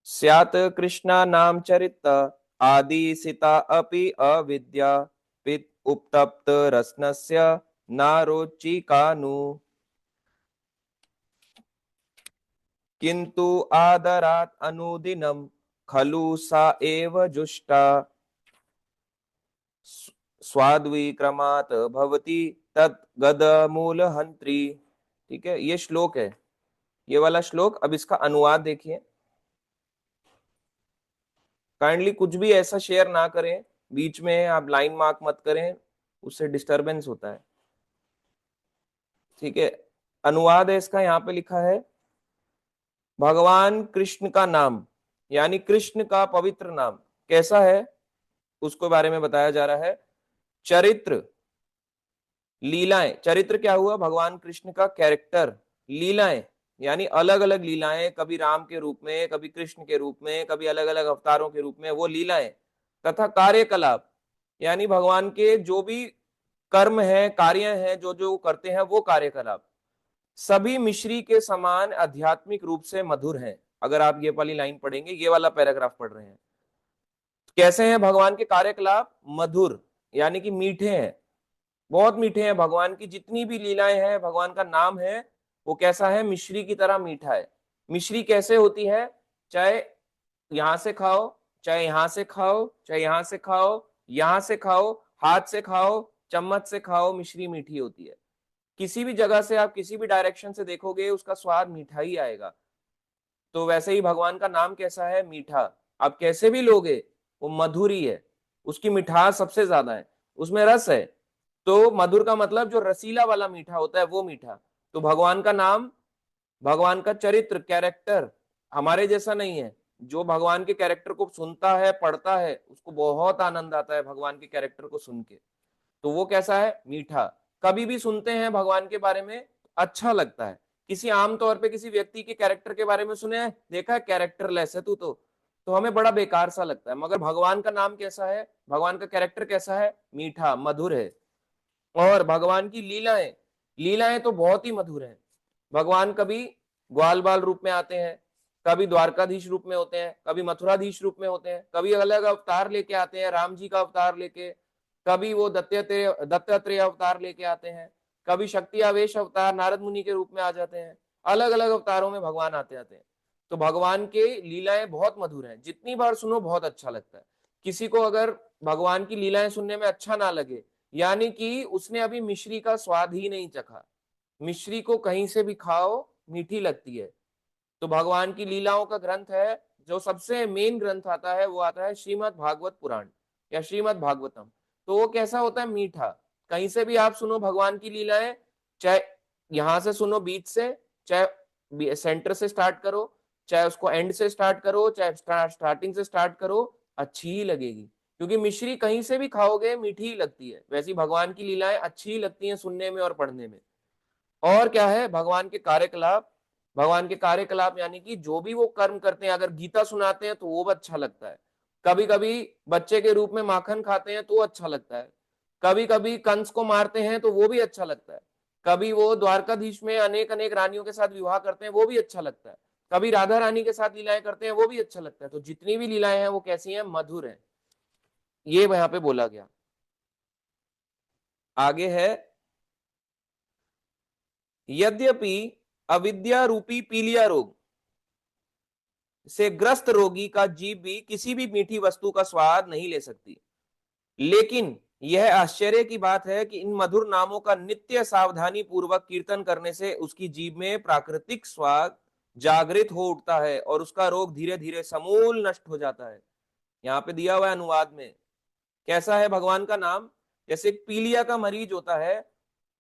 स्यात् कृष्णा नाम चरित आदि सीता अपि अविद्या पित उपतप्त रत्नस्य नारोचिकानु किंतु आदरात् अनुदिनं खलु सा एव जुष्टा स्वाद्विक्रमात् भवति तत् गदमूल हंत्री। ठीक है, ये श्लोक है, ये वाला श्लोक। अब इसका अनुवाद देखिए। काइंडली कुछ भी ऐसा शेयर ना करें, बीच में आप लाइन मार्क मत करें, उससे डिस्टरबेंस होता है। ठीक है, अनुवाद है इसका। यहाँ पे लिखा है, भगवान कृष्ण का नाम यानी कृष्ण का पवित्र नाम कैसा है, उसके बारे में बताया जा रहा है। चरित्र, लीलाएं, चरित्र क्या हुआ, भगवान कृष्ण का कैरेक्टर। लीलाएं यानी अलग अलग लीलाएं, कभी राम के रूप में, कभी कृष्ण के रूप में, कभी अलग अलग अवतारों के रूप में, वो लीलाएं। तथा कार्यकलाप यानी भगवान के जो भी कर्म है, कार्य हैं, जो जो करते हैं वो कार्यकलाप, सभी मिश्री के समान आध्यात्मिक रूप से मधुर हैं। अगर आप ये वाली लाइन पढ़ेंगे, ये वाला पैराग्राफ पढ़ रहे हैं, कैसे हैं भगवान के कार्यकलाप, मधुर यानी कि मीठे हैं, बहुत मीठे हैं। भगवान की जितनी भी लीलाएं हैं, भगवान का नाम है, वो कैसा है, मिश्री की तरह मीठा है। मिश्री कैसे होती है, चाहे यहां से खाओ, चाहे यहां से खाओ, चाहे यहां से खाओ, यहां से खाओ, हाथ से खाओ, चम्मच से खाओ, मिश्री मीठी होती है। किसी भी जगह से आप किसी भी डायरेक्शन से देखोगे, उसका स्वाद मीठा ही आएगा। तो वैसे ही भगवान का नाम कैसा है, मीठा। आप कैसे भी लोगे, वो मधुर ही है, उसकी मिठास सबसे ज्यादा है, उसमें रस है। तो मधुर का मतलब जो रसीला वाला मीठा होता है, वो मीठा। तो भगवान का नाम, भगवान का चरित्र, कैरेक्टर हमारे जैसा नहीं है। जो भगवान के कैरेक्टर को सुनता है, पढ़ता है, उसको बहुत आनंद आता है भगवान के कैरेक्टर को सुन के। तो वो कैसा है, मीठा। कभी भी सुनते हैं भगवान के बारे में, अच्छा लगता है। किसी आम तौर पे किसी व्यक्ति के कैरेक्टर के बारे में सुने हैं, देखा है कैरेक्टरलेस है तू तो हमें बड़ा बेकार सा लगता है। मगर भगवान का नाम कैसा है, भगवान का कैरेक्टर कैसा है, मीठा, मधुर है। और भगवान की लीलाएं, लीलाएं तो बहुत ही मधुर हैं। भगवान कभी ग्वाल बाल रूप में आते हैं, कभी द्वारकाधीश रूप में होते हैं, कभी मथुराधीश रूप में होते हैं, कभी अलग अवतार लेके आते हैं, राम जी का अवतार लेके, कभी वो दत्तात्रेय अवतार लेके आते हैं, कभी शक्ति आवेश अवतार नारद मुनि के रूप में आ जाते हैं। अलग अलग अवतारों में भगवान आते आते हैं। तो भगवान के लीलाएं बहुत मधुर हैं, जितनी बार सुनो बहुत अच्छा लगता है। किसी को अगर भगवान की लीलाएं सुनने में अच्छा ना लगे, यानी कि उसने अभी मिश्री का स्वाद ही नहीं चखा। मिश्री को कहीं से भी खाओ, मीठी लगती है। तो भगवान की लीलाओं का ग्रंथ है, जो सबसे मेन ग्रंथ आता है, वो आता है श्रीमद् भागवत पुराण या श्रीमद् भागवतम। तो वो कैसा होता है, मीठा। कहीं से भी आप सुनो भगवान की लीलाएं, चाहे यहां से सुनो बीच से, चाहे सेंटर से स्टार्ट करो, चाहे उसको एंड से स्टार्ट करो, चाहे स्टार्टिंग से स्टार्ट करो, अच्छी ही लगेगी। क्योंकि मिश्री कहीं से भी खाओगे मीठी ही लगती है। वैसी भगवान की लीलाएं अच्छी ही लगती हैं सुनने में और पढ़ने में। और क्या है, भगवान के कार्यकलाप। भगवान के कार्यकलाप यानी कि जो भी वो कर्म करते हैं, अगर गीता सुनाते हैं तो वो भी अच्छा लगता है। कभी कभी बच्चे के रूप में माखन खाते हैं तो अच्छा लगता है। कभी कभी कंस को मारते हैं तो वो भी अच्छा लगता है। कभी वो द्वारकाधीश में अनेक अनेक रानियों के साथ विवाह करते हैं, वो भी अच्छा लगता है। कभी राधा रानी के साथ लीलाएं करते हैं, वो भी अच्छा लगता है। तो जितनी भी लीलाएं हैं वो कैसी हैं, मधुर है। ये यहाँ पे बोला गया। आगे है, यद्यपि अविद्या रूपी पीलिया रोग से ग्रस्त रोगी का जीभ भी किसी भी मीठी वस्तु का स्वाद नहीं ले सकती, लेकिन यह आश्चर्य की बात है कि इन मधुर नामों का नित्य सावधानी पूर्वक कीर्तन करने से उसकी जीभ में प्राकृतिक स्वाद जागृत हो उठता है और उसका रोग धीरे धीरे समूल नष्ट हो जाता है। यहाँ पे दिया हुआ है अनुवाद में, कैसा है भगवान का नाम। जैसे एक पीलिया का मरीज होता है,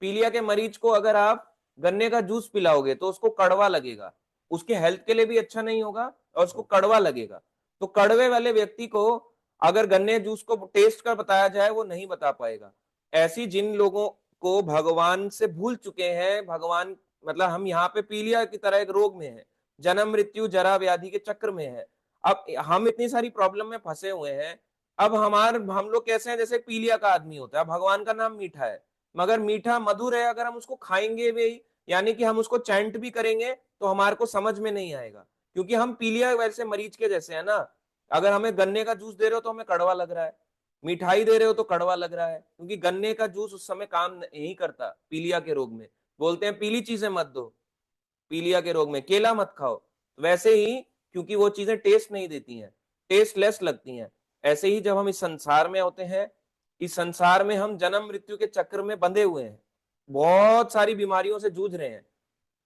पीलिया के मरीज को अगर आप गन्ने का जूस पिलाओगे तो उसको कड़वा लगेगा, उसके हेल्थ के लिए भी अच्छा नहीं होगा और उसको कड़वा लगेगा। तो कड़वे वाले व्यक्ति को अगर गन्ने जूस को टेस्ट कर बताया जाए, वो नहीं बता पाएगा। ऐसी जिन लोगों को भगवान से भूल चुके हैं, भगवान मतलब हम यहाँ पे पीलिया की तरह एक रोग में है, जन्म मृत्यु जरा व्याधि के चक्र में है। अब हम इतनी सारी प्रॉब्लम में फंसे हुए हैं। अब हम लोग कैसे हैं, जैसे पीलिया का आदमी होता है, भगवान का नाम मीठा है, मगर मीठा मधुर है। अगर हम उसको खाएंगे भी, यानी कि हम उसको चैंट भी करेंगे, तो हमारे को समझ में नहीं आएगा, क्योंकि हम पीलिया वैसे मरीज के जैसे है ना। अगर हमें गन्ने का जूस दे रहे हो तो हमें कड़वा लग रहा है, मिठाई दे रहे हो तो कड़वा लग रहा है, क्योंकि गन्ने का जूस उस समय काम नहीं करता पीलिया के रोग में। बोलते हैं पीली चीजें मत दो, पीलिया के रोग में केला मत खाओ। वैसे ही क्योंकि वो चीजें टेस्ट नहीं देती हैं, टेस्टलेस लगती हैं। ऐसे ही जब हम इस संसार में होते हैं, इस संसार में हम जन्म मृत्यु के चक्र में बंधे हुए हैं, बहुत सारी बीमारियों से जूझ रहे हैं।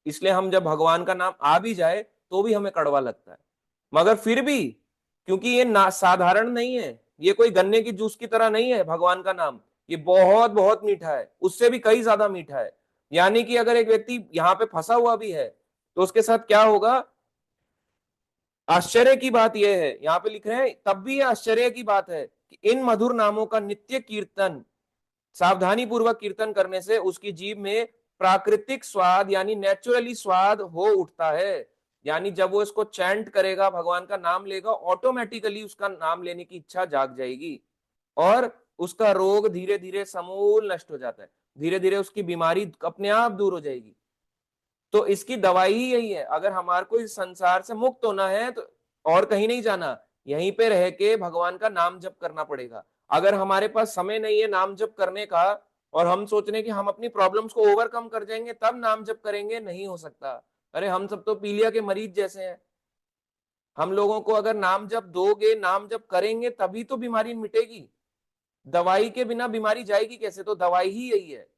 इसलिए हम जब भगवान का नाम आ भी जाए तो भी हमें कड़वा लगता है। मगर फिर भी क्योंकि ये ना साधारण नहीं है, ये कोई गन्ने की जूस की तरह नहीं है भगवान का नाम, ये बहुत बहुत मीठा है, उससे भी कई ज्यादा मीठा है। यानी कि अगर एक व्यक्ति यहाँ पे फंसा हुआ भी है तो उसके साथ क्या होगा। आश्चर्य की बात यह है, यहाँ पे लिख रहे हैं तब भी आश्चर्य की बात है कि इन मधुर नामों का नित्य कीर्तन, सावधानी पूर्वक कीर्तन करने से उसकी जीभ में प्राकृतिक स्वाद यानी नेचुरली स्वाद हो उठता है। यानी जब वो इसको चैंट करेगा, भगवान का नाम लेगा, ऑटोमेटिकली उसका नाम लेने की इच्छा जाग जाएगी और उसका रोग धीरे धीरे समूल नष्ट हो जाता है, धीरे धीरे उसकी बीमारी अपने आप दूर हो जाएगी। तो इसकी दवाई ही यही है। अगर हमारे को इस संसार से मुक्त होना है तो और कहीं नहीं जाना, यहीं पे रह के भगवान का नाम जप करना पड़ेगा। अगर हमारे पास समय नहीं है नाम जप करने का और हम सोच रहे हैं कि हम अपनी प्रॉब्लम्स को ओवरकम कर जाएंगे तब नाम जप करेंगे, नहीं हो सकता। अरे हम सब तो पीलिया के मरीज जैसे हैं। हम लोगों को अगर नाम जप दोगे, नाम जप करेंगे तभी तो बीमारी मिटेगी। दवाई के बिना बीमारी जाएगी कैसे? तो दवाई ही यही है।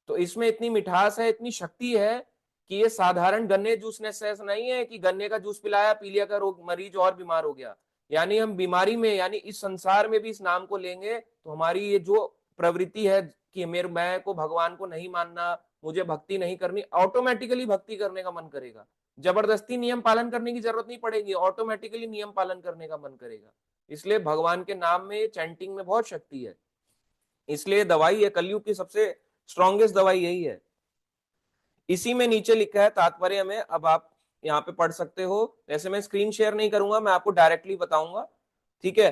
तो इसमें इतनी मिठास है, इतनी शक्ति है कि ये साधारण गन्ने जूस से नहीं है कि गन्ने का जूस पिलाया, पीलिया का रोग मरीज और बीमार हो गया। यानी हम बीमारी में, यानी इस संसार में भी इस नाम को लेंगे तो हमारी ये जो प्रवृत्ति है कि मैं को भगवान को नहीं मानना, मुझे भक्ति नहीं करनी, ऑटोमेटिकली भक्ति करने का मन करेगा। जबरदस्ती नियम पालन करने की जरूरत नहीं पड़ेगी, ऑटोमेटिकली नियम पालन करने का मन करेगा। इसलिए भगवान के नाम में, चैंटिंग में बहुत शक्ति है। इसलिए दवाई है, कलयुग की सबसे स्ट्रॉन्गेस्ट दवाई यही है। इसी में नीचे लिखा है तात्पर्य में, अब आप यहाँ पे पढ़ सकते हो। ऐसे मैं स्क्रीन शेयर नहीं करूंगा, मैं आपको डायरेक्टली बताऊंगा, ठीक है।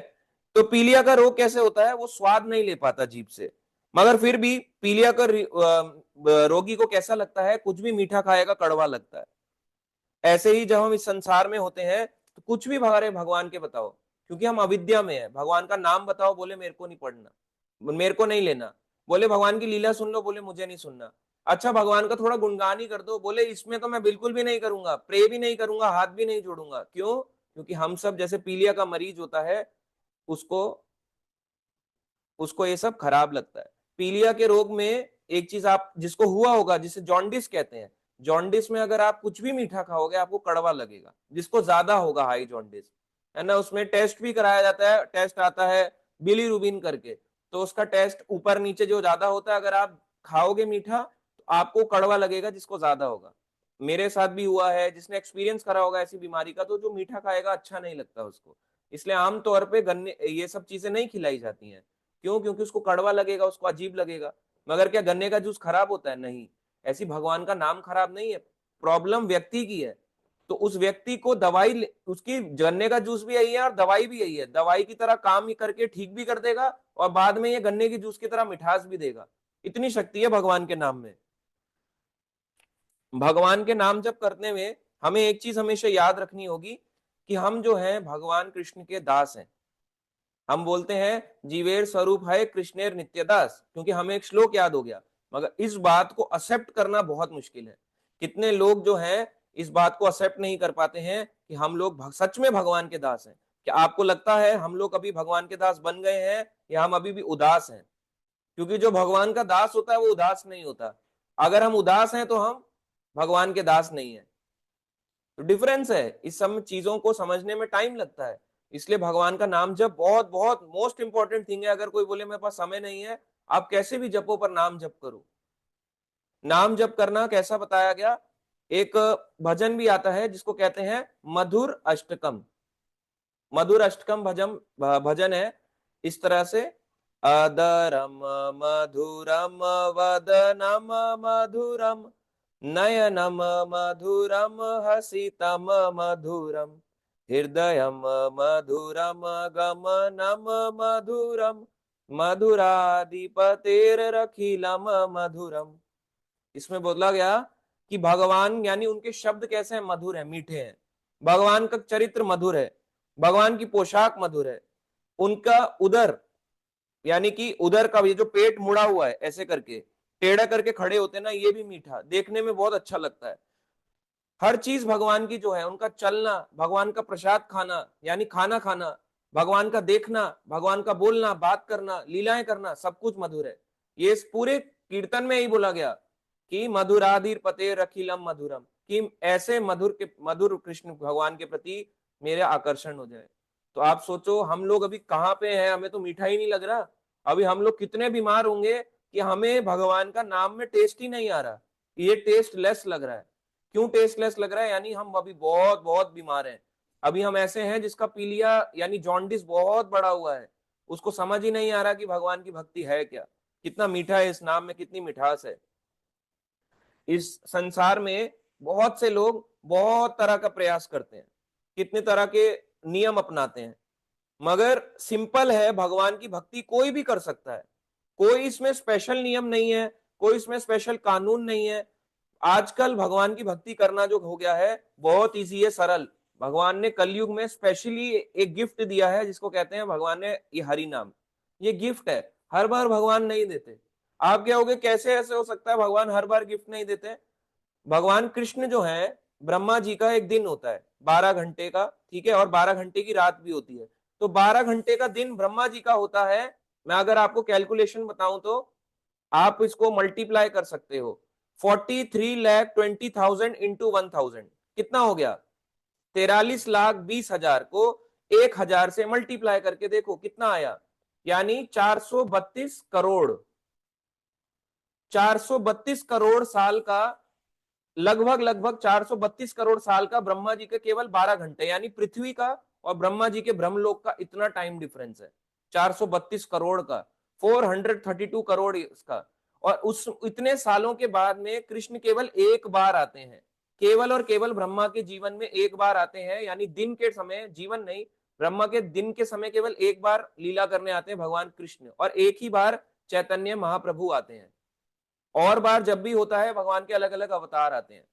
तो पीलिया का रोग कैसे होता है? वो स्वाद नहीं ले पाता जीभ से, मगर फिर भी पीलिया का रोगी को कैसा लगता है? कुछ भी मीठा खाएगा कड़वा लगता है। ऐसे ही जब हम इस संसार में होते हैं तो कुछ भी भगवान भगवान के बताओ, क्योंकि हम अविद्या में है। भगवान का नाम बताओ, बोले मेरे को नहीं पढ़ना, मेरे को नहीं लेना। बोले भगवान की लीला सुन लो, बोले मुझे नहीं सुनना। अच्छा भगवान का थोड़ा गुणगान ही कर दो, बोले इसमें तो मैं बिल्कुल भी नहीं करूंगा, प्रे भी नहीं करूंगा, हाथ भी नहीं जोड़ूंगा। क्यों? क्योंकि हम सब जैसे पीलिया का मरीज होता है, उसको उसको ये सब खराब लगता है। पीलिया के रोग में एक चीज आप जिसको हुआ होगा, जिसे जॉन्डिस कहते हैं, जॉन्डिस में अगर आप कुछ भी मीठा खाओगे आपको कड़वा लगेगा। जिसको ज्यादा होगा हाई जॉन्डिस, है ना, उसमें टेस्ट भी कराया जाता है, टेस्ट आता है बिलीरुबिन करके। तो उसका टेस्ट ऊपर नीचे जो ज्यादा होता है, अगर आप खाओगे मीठा तो आपको कड़वा लगेगा जिसको ज्यादा होगा। मेरे साथ भी हुआ है, जिसने एक्सपीरियंस करा होगा ऐसी बीमारी का, तो जो मीठा खाएगा अच्छा नहीं लगता उसको। इसलिए आमतौर पे गन्ने ये सब चीजें नहीं खिलाई जाती हैं। क्यों? क्योंकि उसको कड़वा लगेगा, उसको अजीब लगेगा। मगर क्या गन्ने का जूस खराब होता है? नहीं। ऐसी भगवान का नाम खराब नहीं है, प्रॉब्लम व्यक्ति की है। तो उस व्यक्ति को दवाई, उसकी गन्ने का जूस भी यही है और दवाई भी यही है, दवाई की तरह काम ही करके ठीक भी कर देगा और बाद में ये गन्ने की जूस की तरह मिठास भी देगा। इतनी शक्ति है भगवान के नाम में। भगवान के नाम जप करने में हमें एक चीज हमेशा याद रखनी होगी कि हम जो है भगवान कृष्ण के दास हैं। हम बोलते हैं जीवेर स्वरूप है कृष्णेर नित्यदास, क्योंकि हमें एक श्लोक याद हो गया। मगर इस बात को एक्सेप्ट करना बहुत मुश्किल है। कितने लोग जो हैं इस बात को एक्सेप्ट नहीं कर पाते हैं कि हम लोग सच में भगवान के दास हैं। क्या आपको लगता है हम लोग अभी भगवान के दास बन गए हैं या हम अभी भी उदास हैं? क्योंकि जो भगवान का दास होता है वो उदास नहीं होता। अगर हम उदास हैं तो हम भगवान के दास नहीं है। तो डिफरेंस है, इस सब चीजों को समझने में टाइम लगता है। इसलिए भगवान का नाम जप बहुत बहुत मोस्ट इंपॉर्टेंट थिंग है। अगर कोई बोले मेरे पास समय नहीं है, आप कैसे भी जपो पर नाम जप करो। नाम जप करना कैसा बताया गया? एक भजन भी आता है जिसको कहते हैं मधुर अष्टकम। मधुर अष्टकम भजन भजन है इस तरह से, अदरम मधुरम वदनम मधुरम नयनम मधुरम हसितम मधुरम हृदयम मधुरम गमनम मधुरम मधुराधिपतेरखिलम मधुरम। इसमें बोला गया कि भगवान यानी उनके शब्द कैसे हैं, मधुर है, मीठे हैं, भगवान का चरित्र मधुर है, भगवान की पोशाक मधुर है, उनका उदर यानी कि उदर का ये जो पेट मुड़ा हुआ है ऐसे करके टेढ़ा करके खड़े होते हैं ना, ये भी मीठा देखने में बहुत अच्छा लगता है। हर चीज भगवान की जो है, उनका चलना, भगवान का प्रसाद खाना यानी खाना खाना, भगवान का देखना, भगवान का बोलना, बात करना, लीलाएं करना, सब कुछ मधुर है। ये इस पूरे कीर्तन में ही बोला गया कि मधुराधीर पते रखिलम मधुरम, कि ऐसे मधुर के मधुर कृष्ण भगवान के प्रति मेरे आकर्षण हो जाए। तो आप सोचो हम लोग अभी कहाँ पे हैं, हमें तो मीठा ही नहीं लग रहा। अभी हम लोग कितने बीमार होंगे कि हमें भगवान का नाम में टेस्ट ही नहीं आ रहा, ये टेस्ट लेस लग रहा है। क्यों टेस्टलेस लग रहा है? यानी हम अभी बहुत बहुत बीमार हैं। अभी हम ऐसे हैं जिसका पीलिया यानी जॉन्डिस बहुत बड़ा हुआ है, उसको समझ ही नहीं आ रहा कि भगवान की भक्ति है क्या, कितना मीठा है इस नाम में, कितनी मिठास है। इस संसार में बहुत से लोग बहुत तरह का प्रयास करते हैं, कितने तरह के नियम अपनाते हैं, मगर सिंपल है, भगवान की भक्ति कोई भी कर सकता है। कोई इसमें स्पेशल नियम नहीं है, कोई इसमें स्पेशल कानून नहीं है। आजकल भगवान की भक्ति करना जो हो गया है बहुत इजी है, सरल। भगवान ने कलयुग में स्पेशली एक गिफ्ट दिया है जिसको कहते हैं भगवान ने ये हरि नाम, ये गिफ्ट है। हर बार भगवान नहीं देते। आप क्या होगे, कैसे ऐसे हो सकता है भगवान हर बार गिफ्ट नहीं देते? भगवान कृष्ण जो है, ब्रह्मा जी का एक दिन होता है 12 घंटे का, ठीक है, और 12 घंटे की रात भी होती है। तो 12 घंटे का दिन ब्रह्मा जी का होता है। मैं अगर आपको कैलकुलेशन बताऊं तो आप इसको मल्टीप्लाई कर सकते हो, 43,20,000 इंटू 1000 कितना हो गया? 43,20,000 को 1,000 से मल्टीप्लाई करके देखो कितना आया, यानी 432 करोड़। 432 करोड़ साल का, लगभग लगभग 432 करोड़ साल का ब्रह्मा जी के केवल 12 घंटे, यानी पृथ्वी का और ब्रह्मा जी के ब्रह्मलोक का इतना टाइम डिफरेंस है, 432 करोड़ का, 432 करोड़ इसका। और उस इतने सालों के बाद में कृष्ण केवल एक बार आते हैं, केवल और केवल ब्रह्मा के जीवन में एक बार आते हैं, यानी दिन के समय, जीवन नहीं, ब्रह्मा के दिन के समय केवल एक बार लीला करने आते हैं भगवान कृष्ण, और एक ही बार चैतन्य महाप्रभु आते हैं। और बार जब भी होता है भगवान के अलग अलग अवतार आते हैं।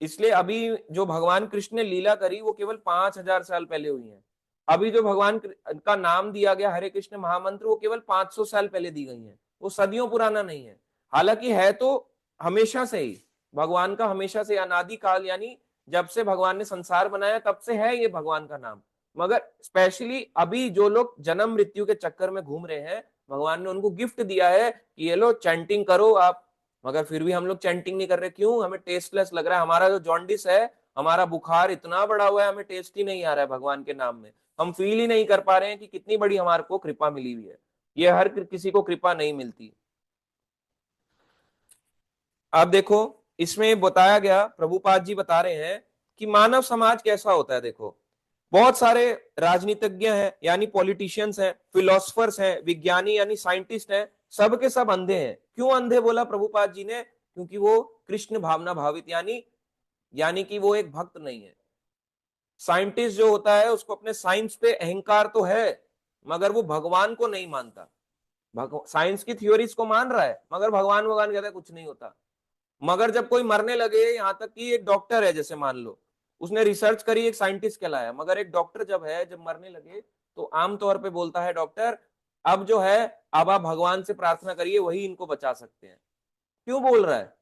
इसलिए अभी जो भगवान कृष्ण ने लीला करी वो केवल 5,000 साल पहले हुई है। अभी जो भगवान का नाम दिया गया हरे कृष्ण महामंत्र, वो केवल 500 साल पहले दी गई है, वो सदियों पुराना नहीं है। हालांकि है तो हमेशा से ही, भगवान का हमेशा से अनादि काल, यानी जब से भगवान ने संसार बनाया तब से है ये भगवान का नाम। मगर स्पेशली अभी जो लोग जन्म मृत्यु के चक्कर में घूम रहे हैं, भगवान ने उनको गिफ्ट दिया है कि ये लो चैंटिंग करो आप। मगर फिर भी हम लोग चैंटिंग नहीं कर रहे, क्यों? हमें टेस्टलेस लग रहा है, हमारा जो जॉन्डिस है, हमारा बुखार इतना बड़ा हुआ है, हमें टेस्ट ही नहीं आ रहा है भगवान के नाम में। हम फील ही नहीं कर पा रहे हैं कि कितनी बड़ी हमारे को कृपा मिली हुई है। ये हर किसी को कृपा नहीं मिलती। आप देखो, इसमें बताया गया, प्रभुपाद जी बता रहे हैं कि मानव समाज कैसा होता है। देखो, बहुत सारे राजनीतिज्ञ हैं यानी पॉलिटिशियंस हैं, फिलोसफर्स हैं, विज्ञानी यानी साइंटिस्ट हैं, सब के सब अंधे हैं। क्यों अंधे बोला प्रभुपाद जी ने? क्योंकि वो कृष्ण भावना भावित यानी कि वो एक भक्त नहीं है। साइंटिस्ट जो होता है उसको अपने साइंस पे अहंकार तो है, मगर वो भगवान को नहीं मानता। साइंस की थ्योरीज को मान रहा है, मगर भगवान भगवान कहता है कुछ नहीं होता। मगर जब कोई मरने लगे, यहां तक कि एक डॉक्टर है, जैसे मान लो उसने रिसर्च करी, एक साइंटिस्ट कहलाया, मगर एक डॉक्टर जब है, जब मरने लगे तो आमतौर पे बोलता है डॉक्टर, अब जो है, अब आप भगवान से प्रार्थना करिए, वही इनको बचा सकते हैं। क्यों बोल रहा है?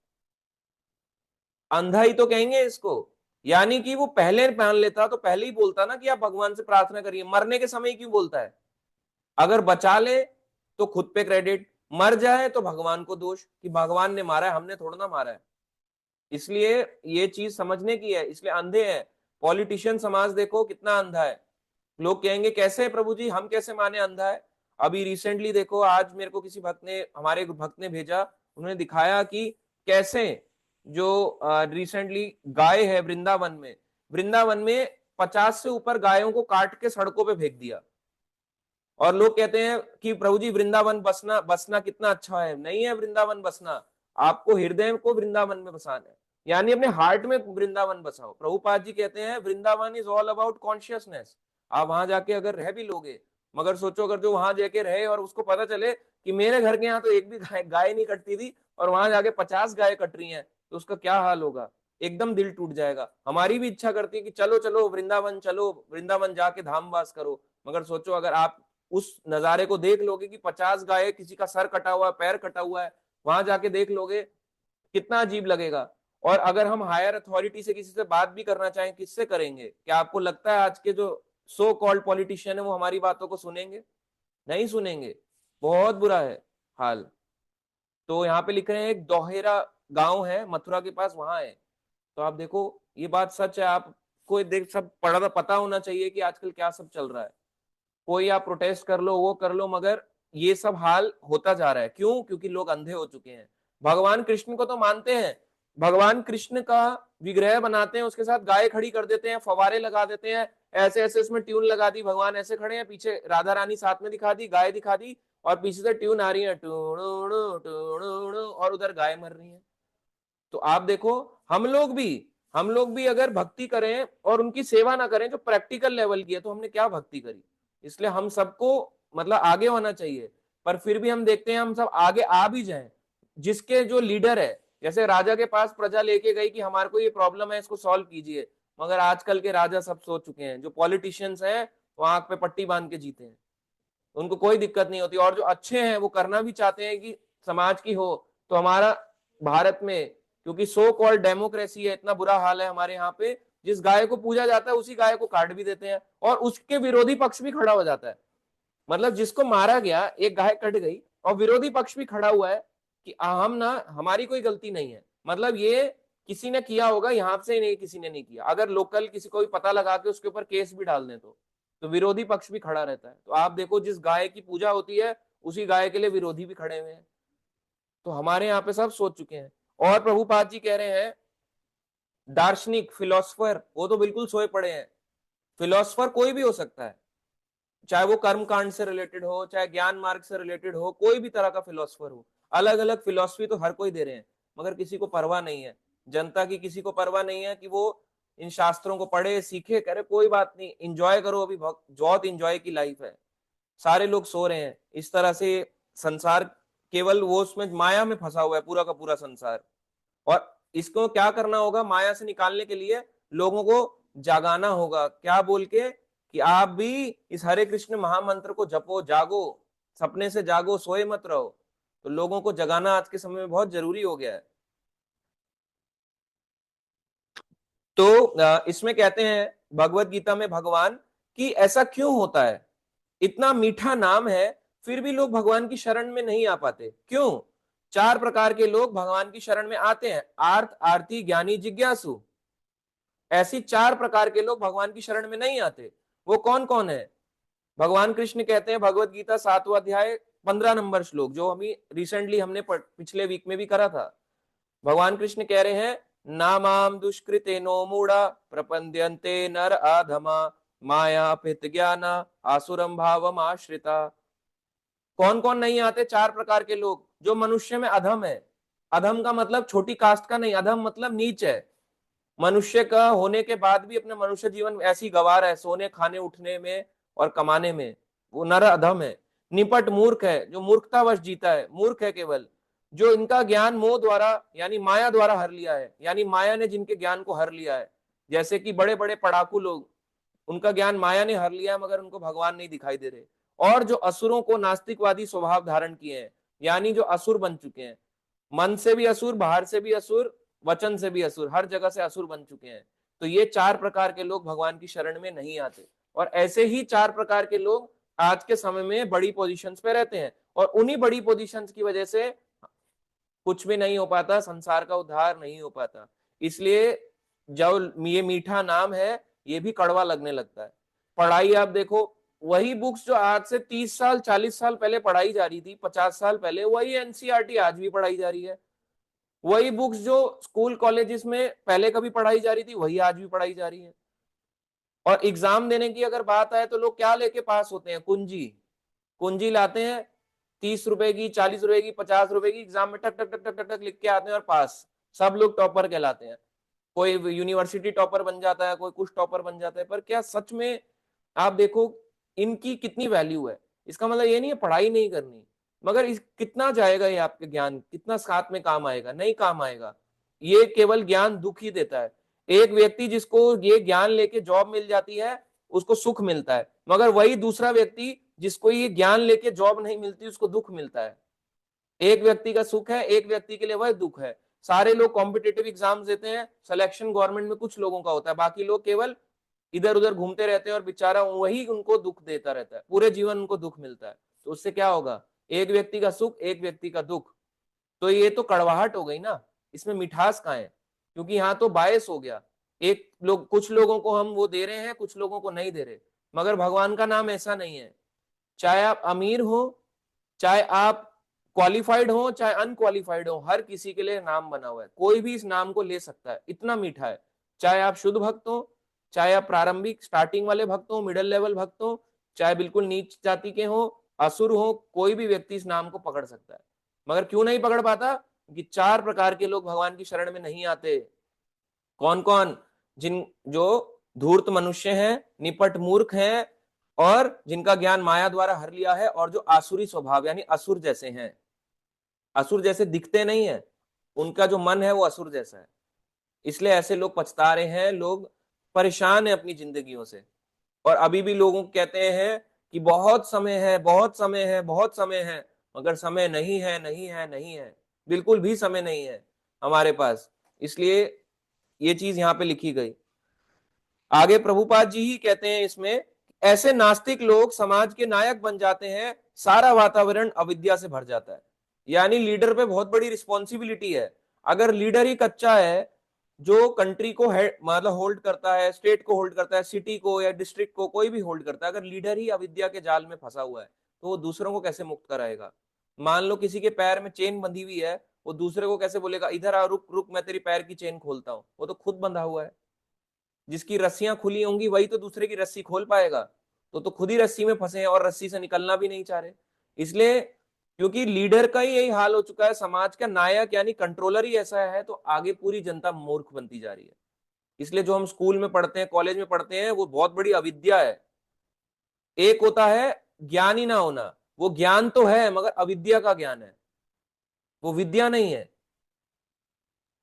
अंधा ही तो कहेंगे इसको। यानी कि वो पहले मान लेता तो पहले ही बोलता ना कि आप भगवान से प्रार्थना करिए, मरने के समय क्यों बोलता है? अगर बचा ले तो खुद पे क्रेडिट, मर जाए तो भगवान को दोष कि भगवान ने मारा है, हमने थोड़ा ना मारा है। इसलिए ये चीज समझने की है, इसलिए अंधे हैं। पॉलिटिशियन समाज देखो कितना अंधा है। लोग कहेंगे कैसे प्रभु जी, हम कैसे माने अंधा है? अभी रिसेंटली देखो, आज मेरे को किसी भक्त ने, हमारे भक्त ने भेजा, उन्होंने दिखाया कि कैसे जो रिसेंटली गाय है वृंदावन में, वृंदावन में 50 से ऊपर गायों को काट के सड़कों पे फेंक दिया। और लोग कहते हैं कि प्रभु जी वृंदावन बसना बसना कितना अच्छा है। नहीं है वृंदावन बसना, आपको हृदय को वृंदावन में बसाना है, यानी अपने हार्ट में वृंदावन बसाओ। प्रभुपाद जी कहते हैं Vrindavan is all about consciousness. आप वहां जाके अगर रह भी लोगे, मगर सोचो अगर जो वहां जाके रहे और उसको पता चले कि मेरे घर के यहाँ तो एक भी गाय नहीं कटती थी और वहां जाके 50 गाय कट रही हैं, तो उसका क्या हाल होगा, एकदम दिल टूट जाएगा। हमारी भी इच्छा करती है कि चलो चलो वृंदावन चलो, वृंदावन जाके धाम वास करो। मगर सोचो अगर आप उस नजारे को देख लोगे कि 50 गाय, किसी का सर कटा हुआ है, पैर कटा हुआ है, वहां जाके देख लोगे, कितना अजीब लगेगा। और अगर हम हायर अथॉरिटी से किसी से बात भी करना चाहें, किससे करेंगे? क्या आपको लगता है आज के जो सो कॉल्ड पॉलिटिशियन है वो हमारी बातों को सुनेंगे? नहीं सुनेंगे। बहुत बुरा है हाल। तो यहाँ पे लिख रहे हैं एक दोहेरा गांव है मथुरा के पास, वहां है। तो आप देखो ये बात सच है। आपको देख सब पढ़ा पता होना चाहिए कि आजकल क्या सब चल रहा है। कोई आप प्रोटेस्ट कर लो, वो कर लो, मगर ये सब हाल होता जा रहा है। क्यों? क्योंकि लोग अंधे हो चुके हैं। भगवान कृष्ण को तो मानते हैं, भगवान कृष्ण का विग्रह बनाते हैं, उसके साथ गाय खड़ी कर देते हैं, फवारे लगा देते हैं, ऐसे ऐसे उसमें ट्यून लगा दी, भगवान ऐसे खड़े हैं, पीछे राधा रानी साथ में दिखा दी, गाय दिखा दी, और पीछे से ट्यून आ रही है टूणु टूणु, और उधर गाय मर रही है। तो आप देखो, हम लोग भी अगर भक्ति करें और उनकी सेवा ना करें जो प्रैक्टिकल लेवल की है, तो हमने क्या भक्ति करी? इसलिए हम सबको मतलब आगे होना चाहिए। पर फिर भी हम देखते हैं हम सब आगे आ भी जाएं, जिसके जो लीडर है, जैसे राजा के पास प्रजा लेके गई कि हमारे को ये प्रॉब्लम है, इसको सॉल्व कीजिए। मगर आजकल के राजा सब सो चुके हैं, जो पॉलिटिशियंस हैं वो आंख पे पट्टी बांध के जीते हैं, उनको कोई दिक्कत नहीं होती। और जो अच्छे हैं वो करना भी चाहते हैं कि समाज की हो। तो हमारा भारत में, क्योंकि सो कॉल्ड डेमोक्रेसी है, इतना बुरा हाल है हमारे यहाँ पे, जिस गाय को पूजा जाता है उसी गाय को काट भी देते हैं, और उसके विरोधी पक्ष भी खड़ा हो जाता है। मतलब जिसको मारा गया, एक गाय कट गई, और विरोधी पक्ष भी खड़ा हुआ है कि हम ना, हमारी कोई गलती नहीं है। मतलब ये किसी ने किया होगा, यहाँ से नहीं, किसी ने नहीं किया। अगर लोकल किसी को भी पता लगा के उसके ऊपर केस भी डाल दें तो विरोधी पक्ष भी खड़ा रहता है। तो आप देखो जिस गाय की पूजा होती है उसी गाय के लिए विरोधी भी खड़े हुए हैं। तो हमारे यहाँ पे सब सोच चुके हैं। और प्रभुपाद जी कह रहे हैं दार्शनिक फिलोसफर, वो तो बिल्कुल सोए पड़े हैं। फिलोसफर कोई भी हो सकता है, चाहे वो कर्म कांड से रिलेटेड हो, चाहे ज्ञान मार्ग से रिलेटेड हो, कोई भी तरह का फिलोसफर हो। अलग अलग फिलोसफी तो हर कोई दे रहे हैं, मगर किसी को परवाह नहीं है, जनता की किसी को परवाह नहीं है कि वो इन शास्त्रों को पढ़े सीखे करे। कोई बात नहीं, इंजॉय करो, अभी बहुत इंजॉय की लाइफ है। सारे लोग सो रहे हैं इस तरह से। संसार केवल वो उसमें माया में फंसा हुआ है, पूरा का पूरा संसार। और इसको क्या करना होगा? माया से निकालने के लिए लोगों को जागाना होगा, क्या बोल के कि आप भी इस हरे कृष्ण महामंत्र को जपो, जागो, सपने से जागो, सोए मत रहो। तो लोगों को जगाना आज के समय में बहुत जरूरी हो गया है। तो इसमें कहते हैं भगवत गीता में भगवान कि ऐसा क्यों होता है, इतना मीठा नाम है फिर भी लोग भगवान की शरण में नहीं आ पाते, क्यों? चार प्रकार के लोग भगवान की शरण में आते हैं, आर्त, आरती, ज्ञानी, जिज्ञासु। ऐसी चार प्रकार के लोग भगवान की शरण में नहीं आते। वो कौन कौन है? भगवान कृष्ण कहते हैं, भगवत गीता 7वां अध्याय 15 नंबर श्लोक, जो अभी रिसेंटली हमने पिछले वीक में भी करा था। भगवान कृष्ण कह रहे हैं, नामाम दुष्कृते नो मूढ़ा प्रपद्यन्ते नर आधमा माया पित ज्ञाना आसुरम भावम आश्रिता। कौन कौन नहीं आते? चार प्रकार के लोग जो मनुष्य में अधम है। अधम का मतलब छोटी कास्ट का नहीं, अधम मतलब नीच है। मनुष्य का होने के बाद भी अपना मनुष्य जीवन ऐसी गंवा रहा है, सोने खाने उठने में और कमाने में, वो नर अधम है। निपट मूर्ख है, जो मूर्खतावश जीता है, मूर्ख है केवल। जो इनका ज्ञान मोह द्वारा यानी माया द्वारा हर लिया है, यानी माया ने जिनके ज्ञान को हर लिया है। जैसे कि बड़े बड़े पढ़ाकू लोग, उनका ज्ञान माया ने हर लिया मगर उनको भगवान नहीं दिखाई दे रहे। और जो असुरों को नास्तिकवादी स्वभाव धारण किए हैं, यानी जो असुर बन चुके हैं, मन से भी असुर, बाहर से भी असुर, वचन से भी असुर, हर जगह से असुर बन चुके हैं। तो ये चार प्रकार के लोग भगवान की शरण में नहीं आते। और ऐसे ही चार प्रकार के लोग आज के समय में बड़ी पोजीशंस पे रहते हैं, और उन्हीं बड़ी पोजीशंस की वजह से कुछ भी नहीं हो पाता, संसार का उद्धार नहीं हो पाता। इसलिए जब ये मीठा नाम है, ये भी कड़वा लगने लगता है। पढ़ाई आप देखो, वही बुक्स जो आज से 30 साल 40 साल पहले पढ़ाई जा रही थी, 50 साल पहले, वही एनसीईआरटी आज भी पढ़ाई जा रही है। वही बुक्स जो स्कूल कॉलेजेस में पहले कभी पढ़ाई जा रही थी, वही आज भी पढ़ाई जा रही है। और एग्जाम देने की अगर बात आए तो लोग क्या लेके पास होते हैं? कुंजी। कुंजी लाते हैं, 30 रुपए की, 40 रुपए की, 50 रुपए की, एग्जाम में टक टक टक टक टक टक लिख के आते हैं और पास। सब लोग टॉपर कहलाते हैं। कोई यूनिवर्सिटी टॉपर बन जाता है, कोई कुछ टॉपर बन जाता है। पर क्या सच में आप देखो इनकी कितनी वैल्यू है? इसका मतलब ये नहीं है पढ़ाई नहीं करनी, मगर कितना जाएगा ये आपके ज्ञान, कितना साथ में काम आएगा? नहीं काम आएगा। ये केवल ज्ञान दुख ही देता है। एक व्यक्ति जिसको ये ज्ञान लेके जॉब मिल जाती है उसको सुख मिलता है, मगर वही दूसरा व्यक्ति जिसको ये ज्ञान लेके जॉब नहीं मिलती उसको दुख मिलता है। एक व्यक्ति का सुख है, एक व्यक्ति के लिए वह दुख है। सारे लोग कॉम्पिटेटिव एग्जाम्स देते हैं, सिलेक्शन गवर्नमेंट में कुछ लोगों का होता है, बाकी लोग केवल इधर उधर घूमते रहते हैं और बेचारा वही उनको दुख देता रहता है, पूरे जीवन उनको दुख मिलता है। तो उससे क्या होगा, एक व्यक्ति का सुख एक व्यक्ति का दुख, तो ये तो कड़वाहट हो गई ना, इसमें मिठास कहाँ है, क्योंकि यहाँ तो बायस हो गया। एक लोग, कुछ लोगों को हम वो दे रहे हैं, कुछ लोगों को नहीं दे रहे। मगर भगवान का नाम ऐसा नहीं है, चाहे आप अमीर हो, चाहे आप क्वालिफाइड हो, चाहे अनक्वालिफाइड हो, हर किसी के लिए नाम बना हुआ है, कोई भी इस नाम को ले सकता है, इतना मीठा है। चाहे आप शुद्ध भक्त हो, चाहे आप प्रारंभिक स्टार्टिंग वाले भक्त हो, मिडिल लेवल भक्त हो, चाहे बिल्कुल नीच जाति के हो, असुर हो, कोई भी व्यक्ति इस नाम को पकड़ सकता है। मगर क्यों नहीं पकड़ पाता, कि 4 प्रकार के लोग भगवान की शरण में नहीं आते। कौन कौन, जिन जो धूर्त मनुष्य हैं, निपट मूर्ख हैं, और जिनका ज्ञान माया द्वारा हर लिया है, और जो आसुरी स्वभाव यानी असुर जैसे हैं। असुर जैसे दिखते नहीं है, उनका जो मन है वो असुर जैसा है। इसलिए ऐसे लोग पछता रहे हैं, लोग परेशान है अपनी जिंदगियों से। और अभी भी लोगों को कहते हैं कि बहुत समय है, बहुत समय है, बहुत समय है, मगर समय नहीं है, नहीं है, नहीं है, बिल्कुल भी समय नहीं है हमारे पास। इसलिए ये चीज यहाँ पे लिखी गई। आगे प्रभुपाद जी ही कहते हैं इसमें, ऐसे नास्तिक लोग समाज के नायक बन जाते हैं, सारा वातावरण अविद्या से भर जाता है। यानी लीडर पे बहुत बड़ी रिस्पॉन्सिबिलिटी है। अगर लीडर ही कच्चा है, जो कंट्री को मतलब होल्ड करता है, स्टेट को होल्ड करता है, सिटी को या डिस्ट्रिक्ट को, कोई भी होल्ड करता है, अगर लीडर ही अविद्या के जाल में फंसा हुआ है, तो वो दूसरों को कैसे मुक्त कराएगा। मान लो किसी के पैर में चेन बंधी हुई है, वो दूसरे को कैसे बोलेगा इधर आ, रुक रुक, मैं तेरी पैर की चेन खोलता हूं, वो तो खुद बंधा हुआ है। जिसकी रस्सियां खुली होंगी वही तो दूसरे की रस्सी खोल पाएगा। तो खुद ही रस्सी में फंसे हैं और रस्सी से निकलना भी नहीं चाह रहे। इसलिए क्योंकि लीडर का ही यही हाल हो चुका है, समाज का नायक यानी कंट्रोलर ही ऐसा है, तो आगे पूरी जनता मूर्ख बनती जा रही है। इसलिए जो हम स्कूल में पढ़ते हैं, कॉलेज में पढ़ते हैं, वो बहुत बड़ी अविद्या है। एक होता है ज्ञान ही ना होना, वो ज्ञान तो है मगर अविद्या का ज्ञान है, वो विद्या नहीं है,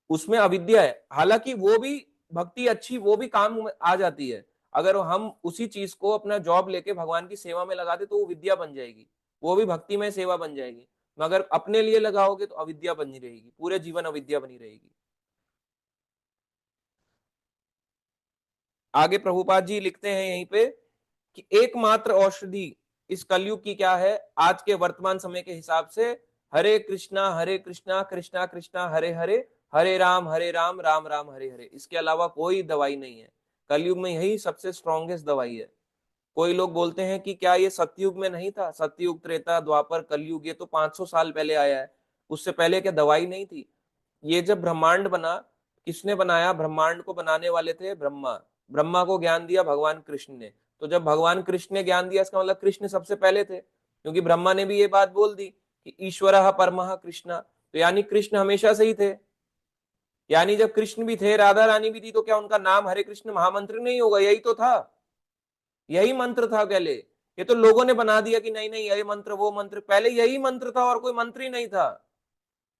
उसमें अविद्या है। हालांकि वो भी भक्ति अच्छी, वो भी काम में आ जाती है। अगर हम उसी चीज को अपना जॉब लेके भगवान की सेवा में लगा दे तो वो विद्या बन जाएगी, वो भी भक्ति में सेवा बन जाएगी। मगर अपने लिए लगाओगे तो अविद्या बनी रहेगी, पूरे जीवन अविद्या बनी रहेगी। आगे प्रभुपाद जी लिखते हैं यहीं पे कि एकमात्र औषधि इस कलयुग की क्या है, आज के वर्तमान समय के हिसाब से, हरे कृष्णा कृष्णा कृष्णा हरे हरे, हरे राम राम राम हरे हरे। इसके अलावा कोई दवाई नहीं है। कलयुग में यही सबसे स्ट्रॉन्गेस्ट दवाई है। कोई लोग बोलते हैं कि क्या ये सतयुग में नहीं था, सतयुग त्रेता द्वापर कलयुग, ये तो 500 साल पहले आया है, उससे पहले क्या दवाई नहीं थी। ये जब ब्रह्मांड बना, किसने बनाया, ब्रह्मांड को बनाने वाले थे ब्रह्मा। ब्रह्मा को ज्ञान दिया भगवान कृष्ण ने। तो जब भगवान कृष्ण ने ज्ञान दिया, इसका मतलब कृष्ण सबसे पहले थे, क्योंकि ब्रह्मा ने भी ये बात बोल दी कि ईश्वरः परमः कृष्ण, तो यानी कृष्ण हमेशा से ही थे। यानी जब कृष्ण भी थे, राधा रानी भी थी, तो क्या उनका नाम हरे कृष्ण महामंत्र नहीं होगा, यही तो था, यही मंत्र था पहले। ये तो लोगों ने बना दिया कि नहीं नहीं ये मंत्र वो मंत्र, पहले यही मंत्र था और कोई मंत्र ही नहीं था,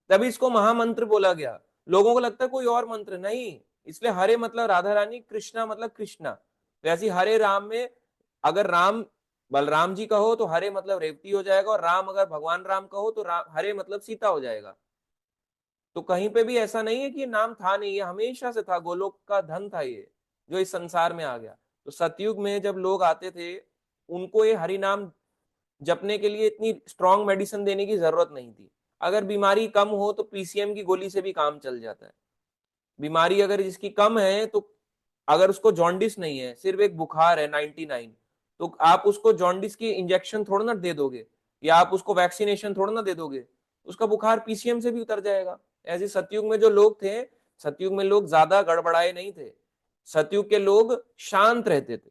तभी इसको महामंत्र बोला गया। लोगों को लगता है कोई और मंत्र नहीं, इसलिए हरे मतलब राधा रानी, कृष्णा मतलब कृष्णा। वैसे हरे राम में अगर राम बलराम जी का हो तो हरे मतलब रेवती हो जाएगा, और राम अगर भगवान राम का हो तो हरे मतलब सीता हो जाएगा। तो कहीं पे भी ऐसा नहीं है कि ये नाम था नहीं, ये हमेशा से था, गोलोक का धन था ये, जो इस संसार में आ गया। तो सतयुग में जब लोग आते थे, उनको ये हरि नाम जपने के लिए इतनी स्ट्रॉन्ग मेडिसिन देने की जरूरत नहीं थी। अगर बीमारी कम हो तो पीसीएम की गोली से भी काम चल जाता है। बीमारी अगर जिसकी कम है, तो अगर उसको जॉन्डिस नहीं है, सिर्फ एक बुखार है 99, तो आप उसको जॉन्डिस की इंजेक्शन थोड़ा ना दे दोगे, या आप उसको वैक्सीनेशन थोड़ा ना दे दोगे, उसका बुखार पीसीएम से भी उतर जाएगा। ऐसे सतयुग में जो लोग थे, सतयुग में लोग ज्यादा गड़बड़ाए नहीं थे। सतयुग के लोग शांत रहते थे,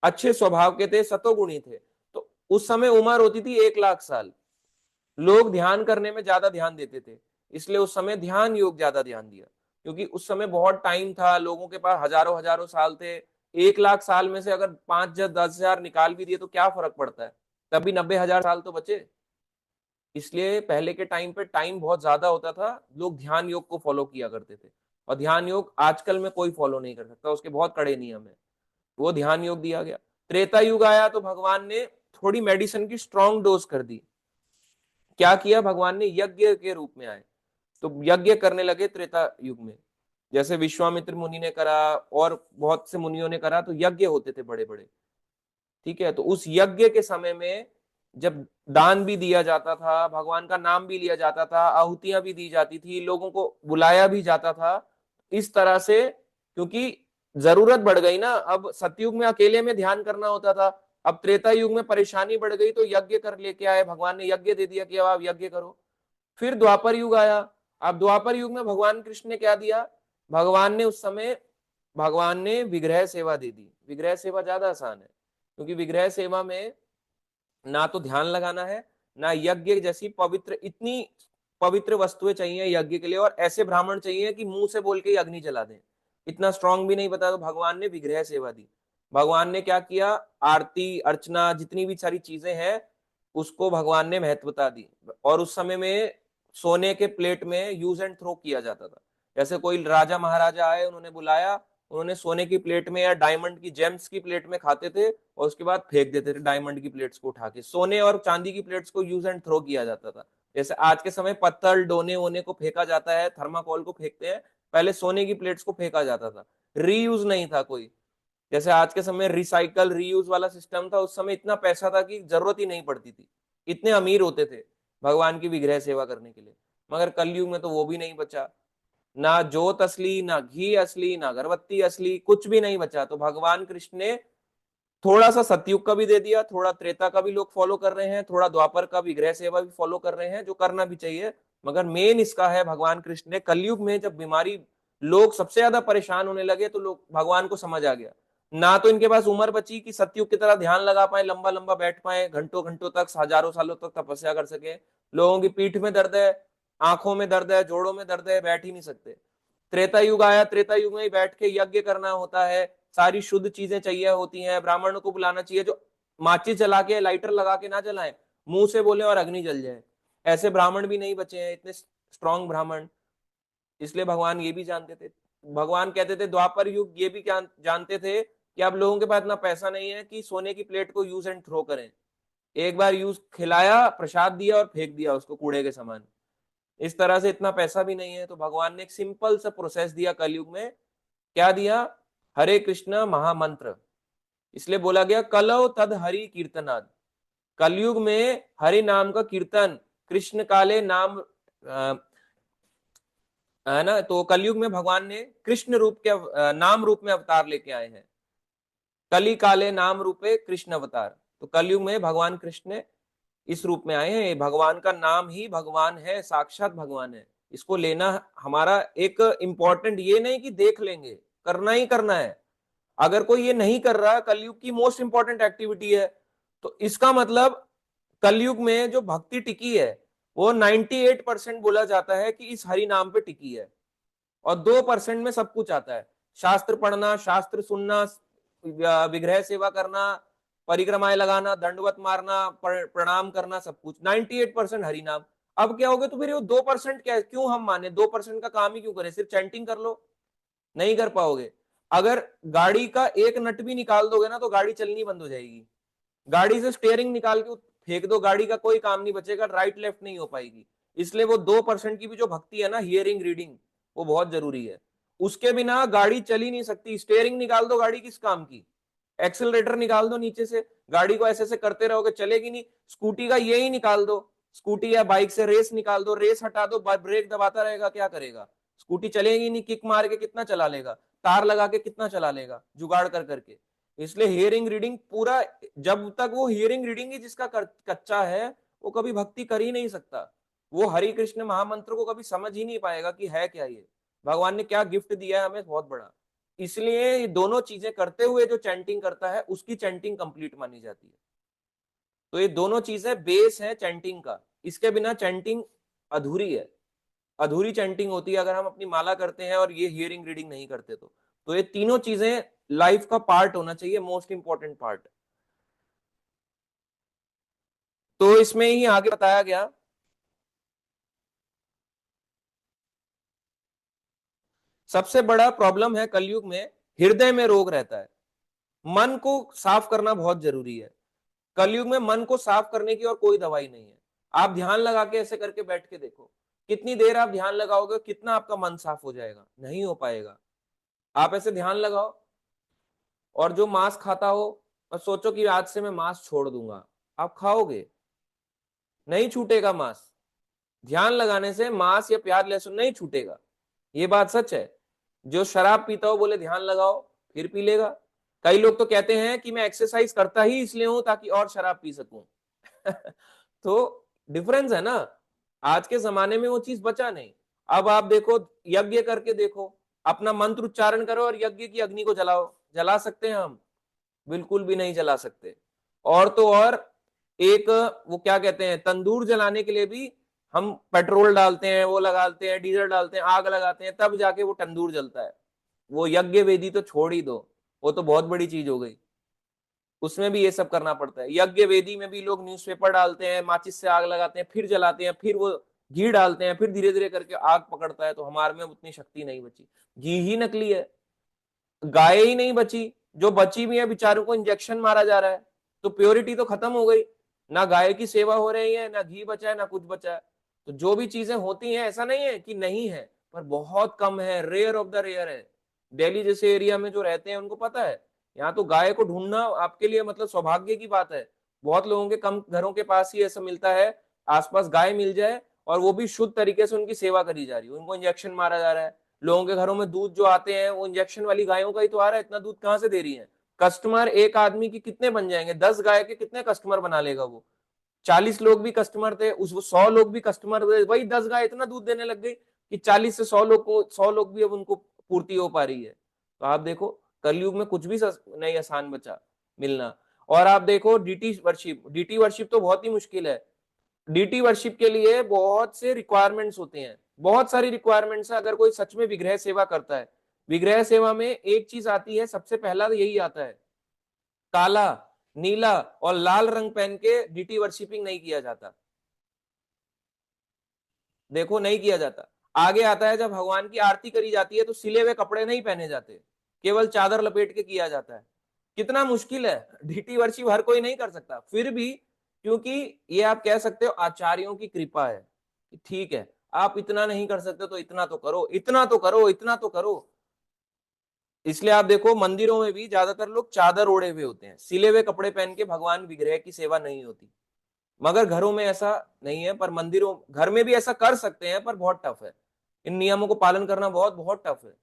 अच्छे स्वभाव के थे, सतोगुणी थे। तो उस समय उम्र होती थी 1 लाख साल। लोग ध्यान करने में ज्यादा ध्यान देते थे, इसलिए उस समय ध्यान योग ज्यादा ध्यान दिया, क्योंकि उस समय बहुत टाइम था, लोगों के पास हजारों हजारों साल थे। 1 लाख साल में से अगर 5 या 10 हजार निकाल भी दिए तो क्या फर्क पड़ता है, तभी 90 हजार साल तो बचे। इसलिए पहले के टाइम पे टाइम बहुत ज्यादा होता था, लोग ध्यान योग को फॉलो किया करते थे। और ध्यान योग आजकल में कोई फॉलो नहीं कर सकता, उसके बहुत कड़े नियम है। वो ध्यान योग दिया गया। त्रेता युग आया तो भगवान ने थोड़ी मेडिसिन की स्ट्रॉन्ग डोज कर दी। क्या किया भगवान ने, यज्ञ के रूप में आए, तो यज्ञ करने लगे त्रेता युग में। जैसे विश्वामित्र मुनि ने करा और बहुत से मुनियों ने करा, तो यज्ञ होते थे बड़े बड़े। ठीक है, तो उस यज्ञ के समय में जब दान भी दिया जाता था, भगवान का नाम भी लिया जाता था, आहुतियां भी दी जाती थी, लोगों को बुलाया भी जाता था इस तरह से, क्योंकि जरूरत बढ़ गई ना। अब सतयुग में अकेले में ध्यान करना होता था, अब त्रेता युग में परेशानी बढ़ गई, तो यज्ञ कर लेके आए भगवान ने, यज्ञ दे दिया कि अब आप यज्ञ करो। फिर द्वापर युग आया। अब द्वापर युग में भगवान कृष्ण ने क्या दिया, भगवान ने उस समय, भगवान ने विग्रह सेवा दे दी। विग्रह सेवा ज्यादा आसान है, क्योंकि विग्रह सेवा में ना तो ध्यान लगाना है, ना यज्ञ जैसी पवित्र, इतनी पवित्र वस्तुएं चाहिए यज्ञ के लिए, और ऐसे ब्राह्मण चाहिए कि मुंह से बोल के ही अग्नि जला दें। इतना स्ट्रांग भी नहीं पता, तो भगवान ने विग्रह सेवा दी। भगवान ने क्या किया, आरती अर्चना जितनी भी सारी चीजें हैं उसको भगवान ने महत्वता दी। और उस समय में सोने के प्लेट में यूज एंड थ्रो किया जाता था। जैसे कोई राजा महाराजा आए, उन्होंने बुलाया, उन्होंने सोने की प्लेट में या डायमंड की, जेम्स की प्लेट में खाते थे, और उसके बाद फेंक देते थे डायमंड की प्लेट्स को उठा के। सोने और चांदी की प्लेट्स को यूज एंड थ्रो किया जाता था। जैसे आज के समय पत्तल डोने वोने को फेंका जाता है, थर्माकोल को फेंकते हैं, पहले सोने की प्लेट्स को फेंका जाता था। रीयूज नहीं था कोई। जैसे आज के समय रिसाइकल रीयूज वाला सिस्टम था, उस समय इतना पैसा था कि जरूरत ही नहीं पड़ती थी, इतने अमीर होते थे भगवान की विग्रह सेवा करने के लिए। मगर कलयुग में तो वो भी नहीं बचा, ना जोत असली, ना घी असली, ना अगरबत्ती असली, कुछ भी नहीं बचा। तो भगवान कृष्ण ने थोड़ा सा सतयुग का भी दे दिया, थोड़ा त्रेता का भी लोग फॉलो कर रहे हैं, थोड़ा द्वापर का विग्रह सेवा भी फॉलो कर रहे हैं, जो करना भी चाहिए। मगर मेन इसका है, भगवान कृष्ण ने कलयुग में जब बीमारी, लोग सबसे ज्यादा परेशान होने लगे, तो लोग, भगवान को समझ आ गया, ना तो इनके पास उम्र बची कि सतयुग की तरह ध्यान लगा पाए, लंबा लंबा बैठ पाए, घंटों घंटों तक, हजारों सालों तक तपस्या कर सके। लोगों की पीठ में दर्द है, आंखों में दर्द है, जोड़ों में दर्द है, बैठ ही नहीं सकते। त्रेता युग आया, त्रेता युग में ही बैठ के यज्ञ करना होता है, सारी शुद्ध चीजें चाहिए होती हैं, ब्राह्मणों को बुलाना चाहिए जो माचिस जला के, लाइटर लगा के ना जलाएं, मुंह से बोले और अग्नि जल जाए। ऐसे ब्राह्मण भी नहीं बचे हैं, इतने स्ट्रांग ब्राह्मण। इसलिए भगवान ये भी जानते थे, भगवान कहते थे द्वापर युग ये भी जानते थे कि अब लोगों के पास इतना पैसा नहीं है कि सोने की प्लेट को यूज एंड थ्रो करें। एक बार यूज, खिलाया, प्रसाद दिया और फेंक दिया उसको कूड़े के समान, इस तरह से इतना पैसा भी नहीं है। तो भगवान ने एक सिंपल सा प्रोसेस दिया कलयुग में। क्या दिया, हरे कृष्ण महामंत्र। इसलिए बोला गया कलौ तद हरि कीर्तनाद। कलयुग में हरि नाम का कीर्तन, कृष्ण काले नाम, है ना। तो कलयुग में भगवान ने कृष्ण रूप के, नाम रूप में अवतार लेके आए हैं। कली काले नाम रूपे कृष्ण अवतार। तो कलयुग में भगवान कृष्ण इस रूप में आए हैं। भगवान का नाम ही भगवान है, साक्षात भगवान है। इसको लेना हमारा एक इंपॉर्टेंट, ये नहीं कि देख लेंगे, करना ही करना है। अगर कोई ये नहीं कर रहा, कलयुग की मोस्ट इंपॉर्टेंट एक्टिविटी है, तो इसका मतलब कलयुग में जो भक्ति टिकी है वो 98% बोला जाता है कि इस हरि नाम पे टिकी है। और 2% में सब कुछ आता है, शास्त्र पढ़ना, शास्त्र सुनना, विग्रह सेवा करना, परिक्रमाएं लगाना, दंडवत मारना, प्रणाम करना, सब कुछ 98% हरि नाम। अब क्या होगा, तो फिर वो 2% क्या, क्यों हम माने 2% का काम ही क्यों करें, सिर्फ चैंटिंग कर लो, नहीं कर पाओगे। अगर गाड़ी का एक नट भी निकाल दोगे ना, तो गाड़ी चलनी बंद हो जाएगी। गाड़ी से स्टेयरिंग निकाल के फेंक दो, गाड़ी का कोई काम नहीं बचेगा, राइट लेफ्ट नहीं हो पाएगी। इसलिए वो 2% की भी जो भक्ति है ना, हियरिंग रीडिंग, वो बहुत जरूरी है। उसके बिना गाड़ी चल ही नहीं सकती। स्टेयरिंग निकाल दो, गाड़ी किस काम की। एक्सेलरेटर निकाल दो नीचे से, गाड़ी को ऐसे ऐसे करते रहोगे, चलेगी नहीं। स्कूटी का ये ही निकाल दो, स्कूटी या बाइक से रेस निकाल दो, रेस हटा दो, ब्रेक दबाता रहेगा, क्या करेगा, स्कूटी चलेगी नहीं। किक मार के कितना चला लेगा, तार लगा के कितना चला लेगा, जुगाड़ कर करके। इसलिए हियरिंग रीडिंग पूरा, जब तक वो हियरिंग रीडिंग ही जिसका कच्चा है, वो कभी भक्ति कर ही नहीं सकता। वो हरि कृष्ण महामंत्र को कभी समझ ही नहीं पाएगा कि है क्या ये, भगवान ने क्या गिफ्ट दिया है हमें, बहुत बड़ा। इसलिए ये दोनों चीजें करते हुए जो चैंटिंग करता है, उसकी चैंटिंग कंप्लीट मानी जाती है। तो ये दोनों चीजें बेस है चैंटिंग का, इसके बिना चैंटिंग अधूरी है। अधूरी चैंटिंग होती है अगर हम अपनी माला करते हैं और ये हियरिंग रीडिंग नहीं करते तो ये तीनों चीजें लाइफ का पार्ट होना चाहिए, मोस्ट इंपॉर्टेंट पार्ट। तो इसमें ही आगे बताया गया सबसे बड़ा प्रॉब्लम है कलयुग में, हृदय में रोग रहता है। मन को साफ करना बहुत जरूरी है। कलयुग में मन को साफ करने की और कोई दवाई नहीं है। आप ध्यान लगा के ऐसे करके बैठ के देखो, कितनी देर आप ध्यान लगाओगे, कितना आपका मन साफ हो जाएगा? नहीं हो पाएगा। आप ऐसे ध्यान लगाओ, और जो मांस खाता हो और सोचो कि आज से मैं मांस छोड़ दूंगा, आप खाओगे? नहीं छूटेगा मांस। ध्यान लगाने से मांस या प्याज लहसुन नहीं छूटेगा, ये बात सच है। जो शराब पीता हो बोले ध्यान लगाओ, फिर पी लेगा। कई लोग तो कहते हैं कि मैं एक्सरसाइज करता ही इसलिए हूं ताकि और शराब पी सकूं। तो डिफरेंस है ना। आज के जमाने में वो चीज बचा नहीं। अब आप देखो, यज्ञ करके देखो, अपना मंत्र उच्चारण करो और यज्ञ की अग्नि को जलाओ, जला सकते हैं हम? बिल्कुल भी नहीं जला सकते। और तो और, एक वो क्या कहते हैं, तंदूर जलाने के लिए भी हम पेट्रोल डालते हैं, वो लगाते हैं, डीजल डालते हैं, आग लगाते हैं, तब जाके वो तंदूर जलता है। वो यज्ञ वेदी तो छोड़ ही दो, वो तो बहुत बड़ी चीज हो गई। उसमें भी ये सब करना पड़ता है। यज्ञ वेदी में भी लोग न्यूज़पेपर डालते हैं, माचिस से आग लगाते हैं, फिर जलाते हैं, फिर वो घी डालते हैं, फिर धीरे धीरे करके आग पकड़ता है। तो हमारे में उतनी शक्ति नहीं बची। घी ही नकली है, गाय ही नहीं बची, जो बची भी है बेचारों को इंजेक्शन मारा जा रहा है। तो प्योरिटी तो खत्म हो गई। ना गाय की सेवा हो रही है, ना घी बचा है, ना कुछ बचा है। तो जो भी चीजें होती हैं, ऐसा नहीं है कि नहीं है, पर बहुत कम है, रेयर ऑफ द रेयर है। दिल्ली जैसे एरिया में जो रहते हैं उनको पता है, यहाँ तो गाय को ढूंढना आपके लिए मतलब सौभाग्य की बात है। बहुत लोगों के कम घरों के पास ही ऐसा मिलता है, आसपास गाय मिल जाए, और वो भी शुद्ध तरीके से उनकी सेवा करी जा रही है, उनको इंजेक्शन मारा जा रहा है। लोगों के घरों में दूध जो आते हैं वो इंजेक्शन वाली गायों का ही तो आ रहा है। इतना दूध कहाँ से दे रही है? कस्टमर एक आदमी की कितने बन जाएंगे? 10 गाय के कितने कस्टमर बना लेगा वो? 40 लोग भी कस्टमर थे, उस 100 लोग भी कस्टमर थे, वही 10 गाय इतना दूध देने लग गई कि 40 से 100 लोग को, 100 लोग भी अब उनको पूर्ति हो पा रही है। तो आप देखो, कलयुग में कुछ भी नहीं आसान बचा मिलना। और आप देखो डीटी वर्शिप तो बहुत ही मुश्किल है। डीटी वर्शिप के लिए बहुत से रिक्वायरमेंट्स होते हैं, बहुत सारी रिक्वायरमेंट्स है, अगर कोई सच में विग्रह सेवा करता है। विग्रह सेवा में एक चीज आती है, सबसे पहला तो यही आता है, काला, नीला और लाल रंग पहन के डीटी वर्शिपिंग नहीं किया जाता। देखो, नहीं किया जाता। आगे आता है, जब भगवान की आरती करी जाती है तो सिले हुए कपड़े नहीं पहने जाते, केवल चादर लपेट के किया जाता है। कितना मुश्किल है। डीटी वर्शिप हर कोई नहीं कर सकता, फिर भी क्योंकि ये आप कह सकते हो आचार्यों की कृपा है, ठीक है आप इतना नहीं कर सकते तो इतना तो करो, इतना तो करो, इतना तो करो। इसलिए आप देखो, मंदिरों में भी ज्यादातर लोग चादर ओढ़े हुए होते हैं, सिले हुए कपड़े पहन के भगवान विग्रह की सेवा नहीं होती। मगर घरों में ऐसा नहीं है, पर मंदिरों घर में भी ऐसा कर सकते हैं, पर बहुत टफ है। इन नियमों को पालन करना बहुत बहुत टफ है।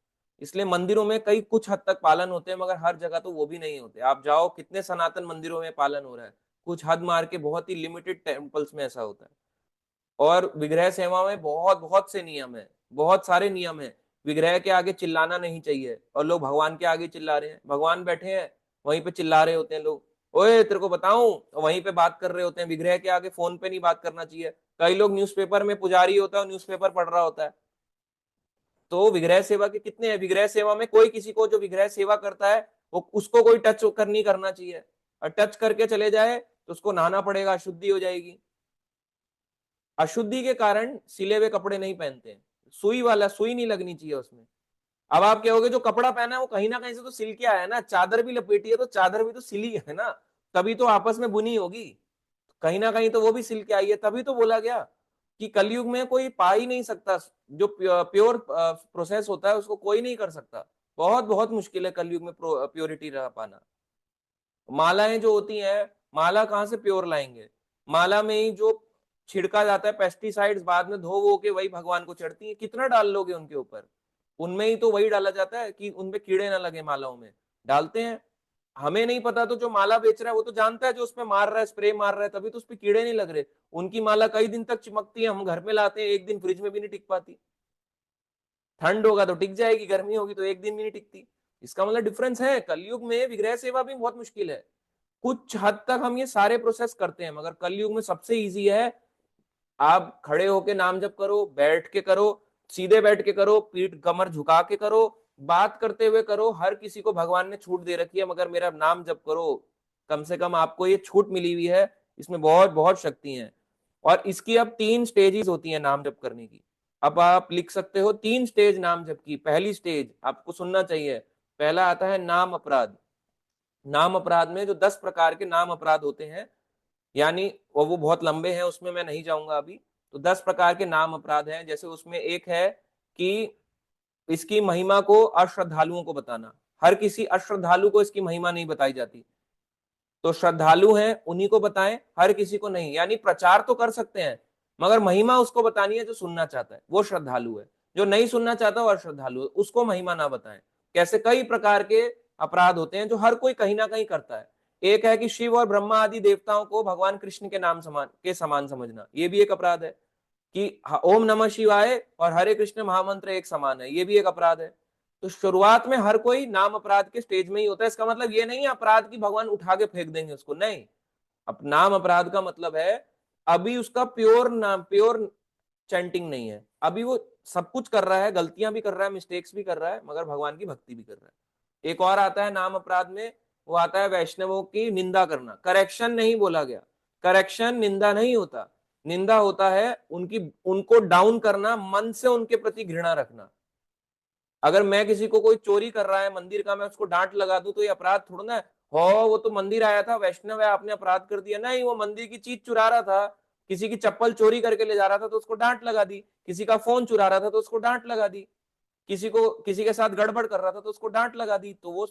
इसलिए मंदिरों में कई कुछ हद तक पालन होते हैं, मगर हर जगह तो वो भी नहीं होते। आप जाओ, कितने सनातन मंदिरों में पालन हो रहा है, कुछ हद मार के बहुत ही लिमिटेड टेम्पल्स में ऐसा होता है। और विग्रह सेवा में बहुत बहुत से नियम है, बहुत सारे नियम है। विग्रह के आगे चिल्लाना नहीं चाहिए, और लोग भगवान के आगे चिल्ला रहे हैं, भगवान बैठे हैं वहीं पे चिल्ला रहे होते हैं लोग, ओए तेरे को बताऊं, वहीं पे बात कर रहे होते हैं। विग्रह के आगे फोन पे नहीं बात करना चाहिए। कई लोग न्यूज़पेपर में, पुजारी होता है न्यूज़पेपर पढ़ रहा होता है। तो विग्रह सेवा के कितने हैं? विग्रह सेवा में कोई किसी को, जो विग्रह सेवा करता है वो, उसको कोई टच कर नहीं करना चाहिए। और टच करके चले जाए तो उसको नहाना पड़ेगा, अशुद्धि हो जाएगी। अशुद्धि के कारण सिले हुए कपड़े नहीं पहनते हैं, सुई वाला, सुई नहीं लगनी चाहिए उसमें। अब आप कहोगे जो कपड़ा पहना है वो कहीं ना कहीं से तो सिल के आया है ना, चादर भी लपेटी है तो चादर भी तो सिली है ना, तभी तो आपस में बुनी होगी, कहीं ना कहीं तो वो भी सिल के आई है। तभी तो बोला गया कि कलयुग में कोई पा ही नहीं सकता, जो प्योर प्रोसेस होता है उसको कोई नहीं कर सकता। बहुत बहुत मुश्किल है कलयुग में प्योरिटी रह पाना। मालाएं जो होती हैं, माला कहाँ से प्योर लाएंगे? माला में ही जो छिड़का जाता है पेस्टिसाइड्स, बाद में धो वो के वही भगवान को चढ़ती है। कितना डाल लोगे उनके ऊपर? उनमें ही तो वही डाला जाता है कि उनपे कीड़े ना लगे, मालाओं में डालते हैं। हमें नहीं पता, तो जो माला बेच रहा है वो तो जानता है, जो उसमें मार रहा है, स्प्रे मार रहा है, तभी तो उसपे कीड़े नहीं लग रहे। उनकी माला कई दिन तक चिमकती है, हम घर में लाते हैं, एक दिन फ्रिज में भी नहीं टिक पाती। ठंड होगा तो टिक जाएगी, गर्मी होगी तो एक दिन भी नहीं टिकती। इसका मतलब डिफरेंस है। कलयुग में विग्रह सेवा भी बहुत मुश्किल है। कुछ हद तक हम ये सारे प्रोसेस करते हैं, मगर कलयुग में सबसे इजी है, आप खड़े होके नाम जप करो, बैठ के करो, सीधे बैठ के करो, पीठ कमर झुका के करो, बात करते हुए करो। हर किसी को भगवान ने छूट दे रखी है, मगर मेरा नाम जप करो। कम से कम आपको ये छूट मिली हुई है, इसमें बहुत बहुत शक्ति है। और इसकी अब 3 स्टेजेस होती है नाम जप करने की। अब आप लिख सकते हो 3 स्टेज नाम जपकी। पहली स्टेज आपको सुनना चाहिए, पहला आता है नाम अपराध। नाम अपराध में जो 10 प्रकार के नाम अपराध होते हैं, यानी वो बहुत लंबे हैं, उसमें मैं नहीं जाऊंगा अभी। तो 10 प्रकार के नाम अपराध हैं। जैसे उसमें एक है कि इसकी महिमा को अश्रद्धालुओं को बताना। हर किसी अश्रद्धालु को इसकी महिमा नहीं बताई जाती, तो श्रद्धालु हैं उन्हीं को बताएं, हर किसी को नहीं। यानी प्रचार तो कर सकते हैं, मगर महिमा उसको बतानी है जो सुनना चाहता है, वो श्रद्धालु है। जो नहीं सुनना चाहता वो अश्रद्धालु है, उसको महिमा ना बताएं। कैसे कई प्रकार के अपराध होते हैं जो हर कोई कहीं ना कहीं करता है। एक है कि शिव और ब्रह्मा आदि देवताओं को भगवान कृष्ण के नाम समान समझना, ये भी एक अपराध है। कि ओम नमः शिवाय और हरे कृष्ण महामंत्र एक समान है, ये भी एक अपराध है। तो शुरुआत में हर कोई नाम अपराध के स्टेज में ही होता है। इसका मतलब ये नहीं है अपराध की भगवान उठा के फेंक देंगे उसको, नहीं। अब नाम अपराध का मतलब है अभी उसका प्योर नाम, प्योर चैंटिंग नहीं है, अभी वो सब कुछ कर रहा है, गलतियां भी कर रहा है, मिस्टेक्स भी कर रहा है, मगर भगवान की भक्ति भी कर रहा है। एक और आता है नाम अपराध में, वो आता है वैष्णवों की निंदा करना। करेक्शन नहीं बोला गया, करेक्शन निंदा नहीं होता। निंदा होता है उनकी, उनको डाउन करना, मन से उनके प्रति घृणा रखना। अगर मैं किसी को, कोई चोरी कर रहा है मंदिर का, मैं उसको डांट लगा दूं तो ये अपराध थोड़ा ना है। हो वो तो मंदिर आया था, वैष्णव है, आपने अपराध कर दिया, नहीं। वो मंदिर की चीज चुरा रहा था, किसी की चप्पल चोरी करके ले जा रहा था तो उसको डांट लगा दी, किसी का फोन चुरा रहा था तो उसको डांट लगा दी, किसी को, किसी के साथ गड़बड़ कर रहा था तो उसको डांट लगा दी, तो वो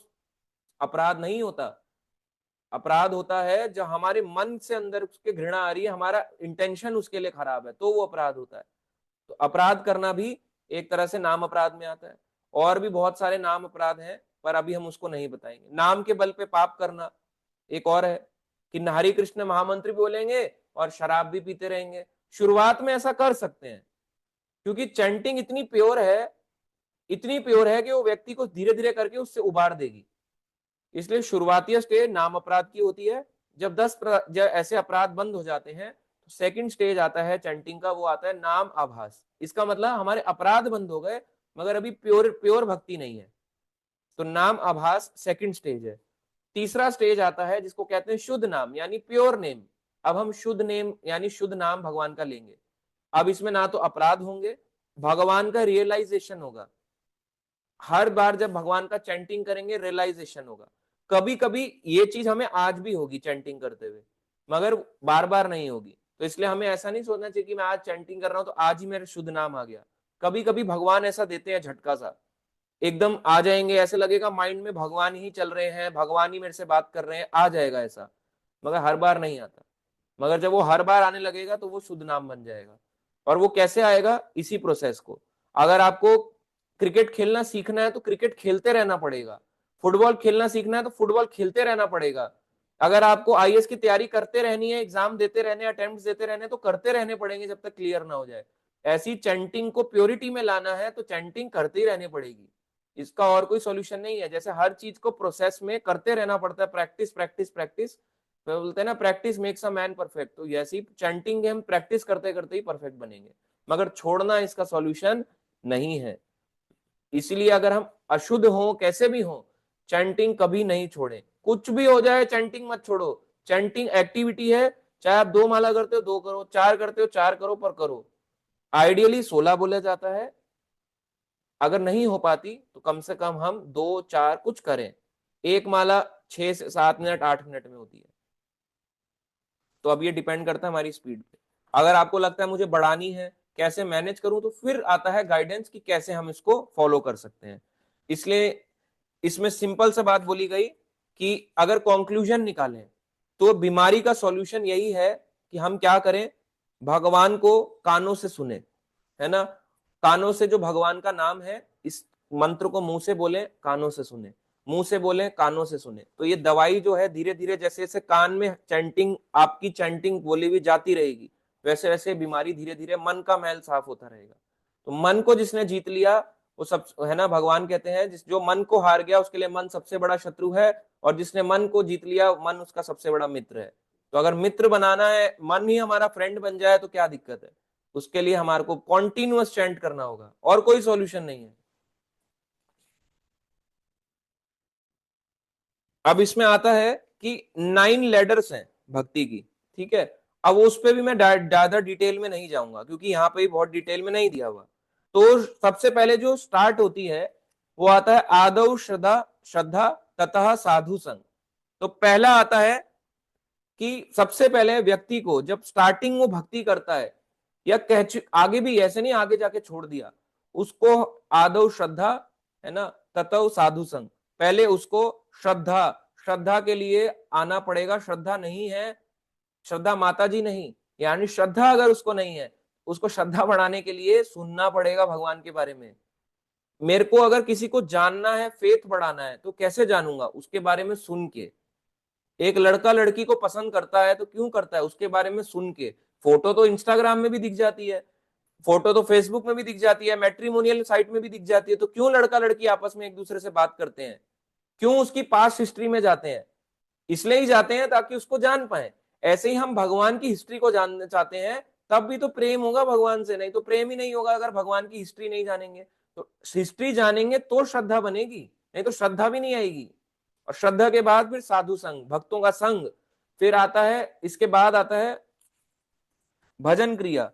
अपराध नहीं होता। अपराध होता है जब हमारे मन से अंदर उसके घृणा आ रही है, हमारा इंटेंशन उसके लिए खराब है, तो वो अपराध होता है। तो अपराध करना भी एक तरह से नाम अपराध में आता है। और भी बहुत सारे नाम अपराध हैं, पर अभी हम उसको नहीं बताएंगे। नाम के बल पे पाप करना एक और है, कि हरि कृष्ण महामंत्र भी बोलेंगे और शराब भी पीते रहेंगे। शुरुआत में ऐसा कर सकते हैं, क्योंकि चैंटिंग इतनी प्योर है, इतनी प्योर है कि वो व्यक्ति को धीरे धीरे करके उससे उबार देगी। इसलिए शुरुआती स्टेज नाम अपराध की होती है। जब जब ऐसे अपराध बंद हो जाते हैं तो सेकंड स्टेज आता है चैंटिंग का, वो आता है नाम आभास। इसका मतलब हमारे अपराध बंद हो गए, मगर अभी प्योर प्योर भक्ति नहीं है। तो नाम आभास सेकंड स्टेज है। तीसरा स्टेज आता है जिसको कहते हैं शुद्ध नाम, यानी प्योर नेम। अब हम शुद्ध नेम यानी शुद्ध नाम भगवान का लेंगे। अब इसमें ना तो अपराध होंगे, भगवान का रियलाइजेशन होगा। हर बार जब भगवान का चैंटिंग करेंगे रियलाइजेशन होगा। कभी कभी ये चीज हमें आज भी होगी चैंटिंग करते हुए, मगर बार बार नहीं होगी। तो इसलिए हमें ऐसा नहीं सोचना चाहिए कि मैं आज चैंटिंग कर रहा हूं तो आज ही मेरा शुद्ध नाम आ गया। कभी कभी भगवान ऐसा देते हैं झटका सा, एकदम आ जाएंगे, ऐसे लगेगा माइंड में भगवान ही चल रहे हैं, भगवान ही मेरे से बात कर रहे हैं, आ जाएगा ऐसा, मगर हर बार नहीं आता। मगर जब वो हर बार आने लगेगा तो वो शुद्ध नाम बन जाएगा। और वो कैसे आएगा, इसी प्रोसेस को। अगर आपको क्रिकेट खेलना सीखना है तो क्रिकेट खेलते रहना पड़ेगा, फुटबॉल खेलना सीखना है तो फुटबॉल खेलते रहना पड़ेगा। अगर आपको आईएएस की तैयारी करते रहनी है, एग्जाम देते रहने, अटेम्प्ट देते रहने, तो करते रहने पड़ेंगे जब तक क्लियर ना हो जाए। ऐसी चैंटिंग को प्योरिटी में लाना है तो चैंटिंग करते ही रहनी पड़ेगी, इसका और कोई सॉल्यूशन नहीं है। जैसे हर चीज को प्रोसेस में करते रहना पड़ता है, प्रैक्टिस प्रैक्टिस प्रैक्टिस, तो बोलते हैं ना practice makes a man perfect. तो ऐसी चैंटिंग हम प्रैक्टिस करते करते ही परफेक्ट बनेंगे, मगर छोड़ना इसका सॉल्यूशन नहीं है। इसीलिए अगर हम अशुद्ध हो, कैसे भी हो, चैंटिंग कभी नहीं छोड़े। कुछ भी हो जाए चैंटिंग मत छोड़ो। चैंटिंग एक्टिविटी है, चाहे आप 2 माला करते हो 2 करो, 4 करते हो 4 करो, पर करो। आइडियली 16 बोला जाता है, अगर नहीं हो पाती तो कम से कम हम 2 4 कुछ करें। एक माला 6 से 7 मिनट 8 मिनट में होती है। तो अब ये डिपेंड करता है हमारी स्पीड पे। अगर आपको लगता है मुझे बढ़ानी है, कैसे मैनेज करूं, तो फिर आता है गाइडेंस कि कैसे हम इसको फॉलो कर सकते हैं। इसलिए इसमें सिंपल सा बात बोली गई कि अगर कंक्लूजन निकालें तो बीमारी का सॉल्यूशन यही है कि हम क्या करें, भगवान को कानों से सुने, है ना। कानों से जो भगवान का नाम है, इस मंत्र को मुंह से बोले, कानों से सुने, मुंह से बोले, कानों से सुने। तो ये दवाई जो है धीरे धीरे जैसे जैसे कान में चैंटिंग, आपकी चैंटिंग बोली हुई जाती रहेगी, वैसे वैसे बीमारी धीरे धीरे, मन का मैल साफ होता रहेगा। तो मन को जिसने जीत लिया वो सब, है ना, भगवान कहते हैं जिस जो मन को हार गया उसके लिए मन सबसे बड़ा शत्रु है, और जिसने मन को जीत लिया मन उसका सबसे बड़ा मित्र है। तो अगर मित्र बनाना है, मन ही हमारा फ्रेंड बन जाए तो क्या दिक्कत है। उसके लिए हमारे को कॉन्टिन्यूअस चैंट करना होगा, और कोई सॉल्यूशन नहीं है। अब इसमें आता है कि 9 लेडर्स हैं भक्ति की, ठीक है। अब उस पे भी मैं ज्यादा डिटेल में नहीं जाऊंगा, क्योंकि यहाँ पे भी बहुत डिटेल में नहीं दिया हुआ। तो सबसे पहले जो स्टार्ट होती है वो आता है आदौ श्रद्धा, श्रद्धा ततः साधु संग। तो पहला आता है कि सबसे पहले व्यक्ति को जब स्टार्टिंग वो भक्ति करता है, या कह आगे भी ऐसे नहीं आगे जाके छोड़ दिया, उसको आदौ श्रद्धा है ना, ततः साधु संग, पहले उसको श्रद्धा, श्रद्धा के लिए आना पड़ेगा। श्रद्धा नहीं है, श्रद्धा माता जी नहीं, यानी श्रद्धा अगर उसको नहीं है, उसको श्रद्धा बढ़ाने के लिए सुनना पड़ेगा भगवान के बारे में। मेरे को अगर किसी को जानना है, फेथ बढ़ाना है, तो कैसे जानूंगा? उसके बारे में सुन के। एक लड़का लड़की को पसंद करता है तो क्यों करता है? उसके बारे में सुन के। फोटो तो इंस्टाग्राम में भी दिख जाती है, फोटो तो फेसबुक में भी दिख जाती है, मैट्रिमोनियल साइट में भी दिख जाती है, तो क्यों लड़का लड़की आपस में एक दूसरे से बात करते हैं? क्यों उसकी पास्ट हिस्ट्री में जाते हैं? इसलिए ही जाते हैं ताकि उसको जान पाए। ऐसे ही हम भगवान की हिस्ट्री को जानना चाहते हैं, तब भी तो प्रेम होगा भगवान से, नहीं तो प्रेम ही नहीं होगा अगर भगवान की हिस्ट्री नहीं जानेंगे। तो हिस्ट्री जानेंगे तो श्रद्धा बनेगी, नहीं तो श्रद्धा भी नहीं आएगी। और श्रद्धा के बाद फिर साधु संग, भक्तों का संग, फिर आता है, इसके बाद आता है भजन क्रिया।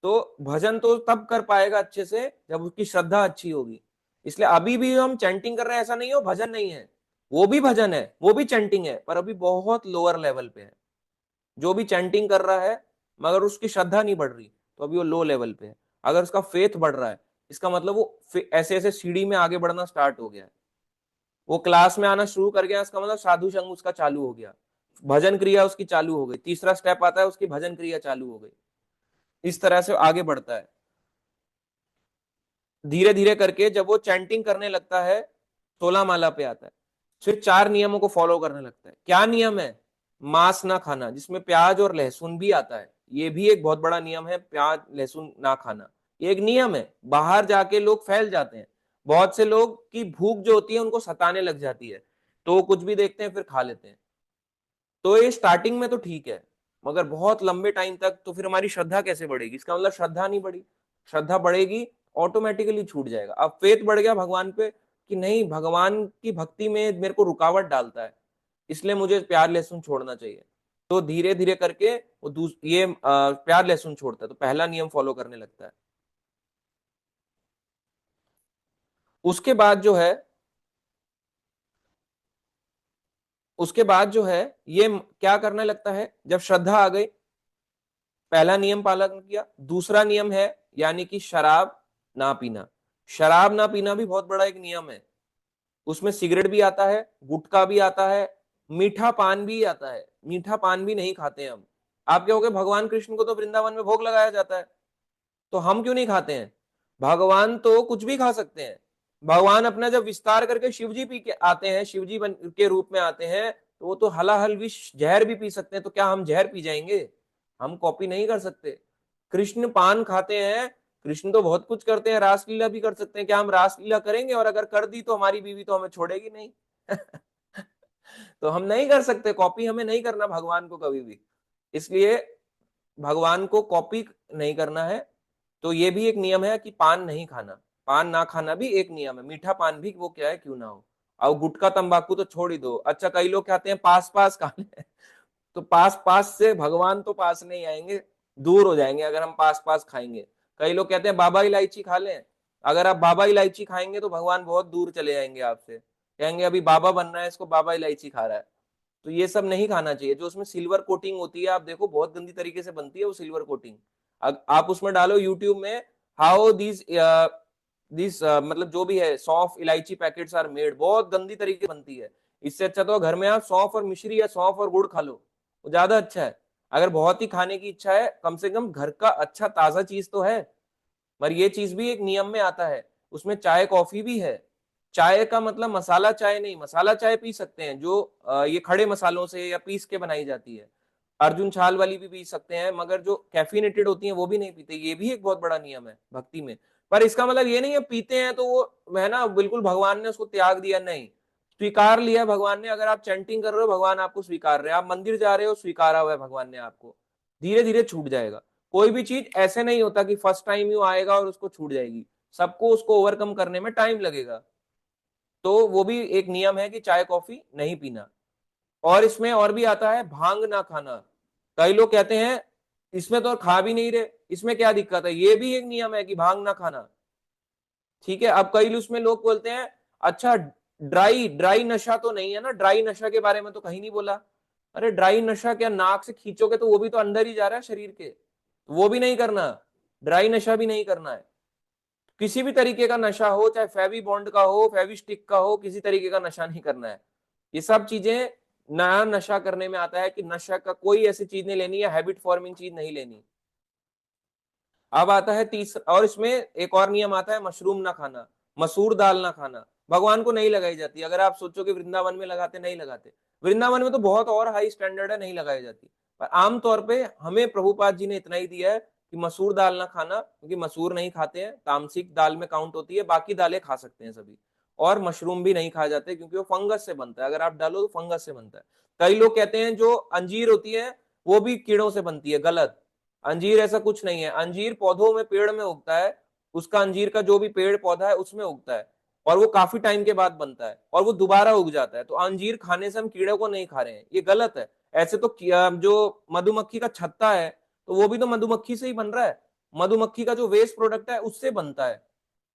तो भजन तो तब कर पाएगा अच्छे से जब उसकी श्रद्धा अच्छी होगी। इसलिए अभी भी हम चैंटिंग कर रहे हैं ऐसा नहीं हो भजन नहीं है, वो भी भजन है, वो भी चैंटिंग है, पर अभी बहुत लोअर लेवल पे है। जो भी चैंटिंग कर रहा है मगर उसकी श्रद्धा नहीं बढ़ रही, तो अभी वो लो लेवल पे है। अगर उसका फेथ बढ़ रहा है, इसका मतलब वो ऐसे ऐसे सीढ़ी में आगे बढ़ना स्टार्ट हो गया है, वो क्लास में आना शुरू कर गया, इसका मतलब साधु संग उसका चालू हो गया, भजन क्रिया उसकी चालू हो गई, तीसरा स्टेप आता है उसकी भजन क्रिया चालू हो गई। इस तरह से आगे बढ़ता है धीरे धीरे करके। जब वो चैंटिंग करने लगता है, 16 माला पे आता है, फिर 4 नियमों को फॉलो करने लगता है। क्या नियम है? मांस ना खाना, जिसमें प्याज और लहसुन भी आता है, ये भी एक बहुत बड़ा नियम है, प्याज लहसुन ना खाना। ये एक नियम है। बाहर जाके लोग फैल जाते हैं, बहुत से लोग की भूख जो होती है उनको सताने लग जाती है, तो वो कुछ भी देखते हैं फिर खा लेते हैं। तो ये स्टार्टिंग में तो ठीक है, मगर बहुत लंबे टाइम तक तो फिर हमारी श्रद्धा कैसे बढ़ेगी? इसका मतलब श्रद्धा नहीं बढ़ी। श्रद्धा बढ़ेगी ऑटोमेटिकली छूट जाएगा। अब फेथ बढ़ गया भगवान पे कि नहीं, भगवान की भक्ति में मेरे को रुकावट डालता है, इसलिए मुझे प्याज लहसुन छोड़ना चाहिए। तो धीरे धीरे करके वो ये प्याज लहसुन छोड़ता है, तो पहला नियम फॉलो करने लगता है। उसके बाद जो है, उसके बाद जो है ये क्या करने लगता है? जब श्रद्धा आ गई, पहला नियम पालन किया। दूसरा नियम है यानी कि शराब ना पीना। शराब ना पीना भी बहुत बड़ा एक नियम है। उसमें सिगरेट भी आता है, गुटखा भी आता है, मीठा पान भी आता है। मीठा पान भी नहीं खाते हैं हम। आप क्या हो गए, भगवान कृष्ण को तो वृंदावन में भोग लगाया जाता है, तो हम क्यों नहीं खाते हैं? भगवान तो कुछ भी खा सकते हैं। भगवान अपना जब विस्तार करके शिवजी पी के आते हैं, शिवजी बन के रूप में आते हैं, तो वो तो हलाहल विष जहर भी पी सकते हैं। तो क्या हम जहर पी जाएंगे? हम कॉपी नहीं कर सकते। कृष्ण पान खाते हैं, कृष्ण तो बहुत कुछ करते हैं, रासलीला भी कर सकते हैं। क्या हम रासलीला करेंगे? और अगर कर दी तो हमारी बीवी तो हमें छोड़ेगी नहीं। तो हम नहीं कर सकते, कॉपी हमें नहीं करना भगवान को कभी भी। इसलिए भगवान को कॉपी नहीं करना है। तो ये भी एक नियम है कि पान नहीं खाना, पान ना खाना भी एक नियम है। मीठा पान भी वो क्या है क्यों ना हो। और गुटखा तंबाकू तो छोड़ ही दो। अच्छा, कई लोग कहते हैं पास पास खा ले, तो पास पास से भगवान तो पास नहीं आएंगे, दूर हो जाएंगे अगर हम पास पास खाएंगे। कई लोग कहते हैं बाबा इलायची खा लें, अगर आप बाबा इलायची खाएंगे तो भगवान बहुत दूर चले जाएंगे आपसे, कहेंगे अभी बाबा बनना है इसको, बाबा इलायची खा रहा है। तो ये सब नहीं खाना चाहिए। जो उसमें सिल्वर कोटिंग होती है, आप देखो बहुत गंदी तरीके से बनती है वो सिल्वर कोटिंग। आप उसमें डालो यूट्यूब में, हाउ दिस दिस मतलब जो भी है सौंफ इलायची पैकेट्स आर मेड, बहुत गंदी तरीके से बनती है। इससे अच्छा तो घर में आप सौंफ और मिश्री या सौंफ और गुड़ खा लो, वो ज्यादा अच्छा है। अगर बहुत ही खाने की इच्छा है, कम से कम घर का अच्छा ताजा चीज तो है। पर ये चीज भी एक नियम में आता है। उसमें चाय कॉफी भी है। चाय का मतलब मसाला चाय नहीं, मसाला चाय पी सकते हैं जो ये खड़े मसालों से या पीस के बनाई जाती है। अर्जुन छाल वाली भी पी सकते हैं, मगर जो कैफिनेटेड होती है वो भी नहीं पीते। ये भी एक बहुत बड़ा नियम है भक्ति में। पर इसका मतलब ये नहीं है पीते हैं तो वो है ना बिल्कुल भगवान ने उसको त्याग दिया, नहीं। स्वीकार लिया भगवान ने। अगर आप चैंटिंग कर रहे हो, भगवान आपको स्वीकार रहे हैं। आप मंदिर जा रहे हो, स्वीकारा हुआ है भगवान ने आपको। धीरे धीरे छूट जाएगा। कोई भी चीज ऐसे नहीं होता कि फर्स्ट टाइम यू आएगा और उसको छूट जाएगी। सबको उसको ओवरकम करने में टाइम लगेगा। तो वो भी एक नियम है कि चाय कॉफी नहीं पीना। और इसमें और भी आता है भांग ना खाना। कई लोग कहते हैं इसमें तो खा भी नहीं रहे, इसमें क्या दिक्कत है? ये भी एक नियम है कि भांग ना खाना। ठीक है। अब कई उसमें लोग बोलते हैं अच्छा ड्राई ड्राई नशा तो नहीं है ना, ड्राई नशा के बारे में तो कहीं नहीं बोला। अरे ड्राई नशा क्या, नाक से खींचोगे तो वो भी तो अंदर ही जा रहा है शरीर के, वो भी नहीं करना, ड्राई नशा भी नहीं करना है। किसी भी तरीके का नशा हो, चाहे फेवी बॉन्ड का हो, फेवी स्टिक का हो, किसी तरीके का नशा नहीं करना है। ये सब चीजें नया नशा करने में आता है कि नशा का कोई ऐसी चीज नहीं लेनी, या हैबिट फॉर्मिंग चीज नहीं लेनी। अब आता है तीसरा, और इसमें एक और नियम आता है, मशरूम ना खाना, मसूर दाल ना खाना। भगवान को नहीं लगाई जाती। अगर आप सोचो कि वृंदावन में लगाते, नहीं लगाते। वृंदावन में तो बहुत और हाई स्टैंडर्ड है, नहीं लगाई जाती। पर आमतौर पे हमें प्रभुपाद जी ने इतना ही दिया है कि मसूर दाल ना खाना, क्योंकि मसूर नहीं खाते हैं, तामसिक दाल में काउंट होती है, बाकी दालें खा सकते हैं सभी। और मशरूम भी नहीं खाए जाते, क्योंकि वो फंगस से बनता है, अगर आप डालो तो फंगस से बनता है। कई लोग कहते हैं जो अंजीर होती है वो भी कीड़ों से बनती है, गलत। अंजीर ऐसा कुछ नहीं है। अंजीर पौधों में, पेड़ में उगता है, उसका अंजीर का जो भी पेड़ पौधा है उसमें उगता है, और वो काफी टाइम के बाद बनता है और वो दोबारा उग जाता है। तो अंजीर खाने से हम कीड़े को नहीं खा रहे हैं, ये गलत है। ऐसे तो जो मधुमक्खी का छत्ता है, तो वो भी तो मधुमक्खी से ही बन रहा है। मधुमक्खी का जो वेस्ट प्रोडक्ट है उससे बनता है।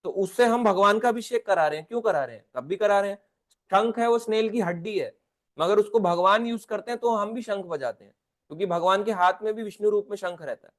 तो उससे हम भगवान का अभिषेक करा रहे हैं, क्यों करा रहे हैं, तब भी करा रहे हैं। शंख है वो स्नेल की हड्डी है, मगर उसको भगवान यूज करते हैं तो हम भी शंख बजाते हैं, क्योंकि भगवान के हाथ में भी विष्णु रूप में शंख रहता है।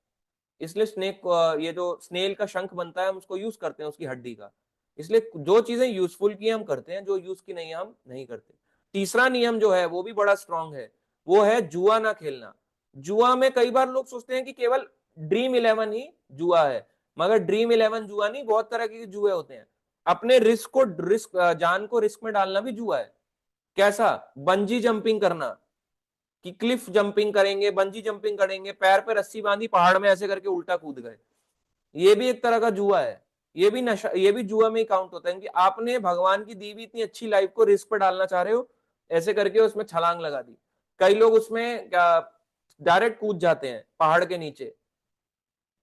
इसलिए स्नेक, ये जो स्नेल का शंख बनता है हम उसको यूज करते हैं, उसकी हड्डी का। इसलिए जो चीजें यूजफुल की हम करते हैं, जो यूज की नहीं हम नहीं करते। तीसरा नियम जो है वो भी बड़ा स्ट्रांग है, वो है जुआ ना खेलना। जुआ में कई बार लोग सोचते हैं कि केवल ड्रीम इलेवन ही जुआ है, मगर ड्रीम इलेवन जुआ नहीं, बहुत तरह के जुए होते हैं। अपने रिस्क जान को रिस्क में डालना भी जुआ है। कैसा? बंजी जंपिंग करना, कि क्लिफ जंपिंग करेंगे, बंजी जंपिंग करेंगे, पैर पे रस्सी बांधी पहाड़ में ऐसे करके उल्टा कूद गए, ये भी एक तरह का जुआ है। ये भी नशा, ये भी जुआ में ही काउंट होता है कि आपने भगवान की दी हुई इतनी अच्छी लाइफ को रिस्क पर डालना चाह रहे हो, ऐसे करके उसमें छलांग लगा दी। कई लोग उसमें डायरेक्ट कूद जाते हैं पहाड़ के नीचे,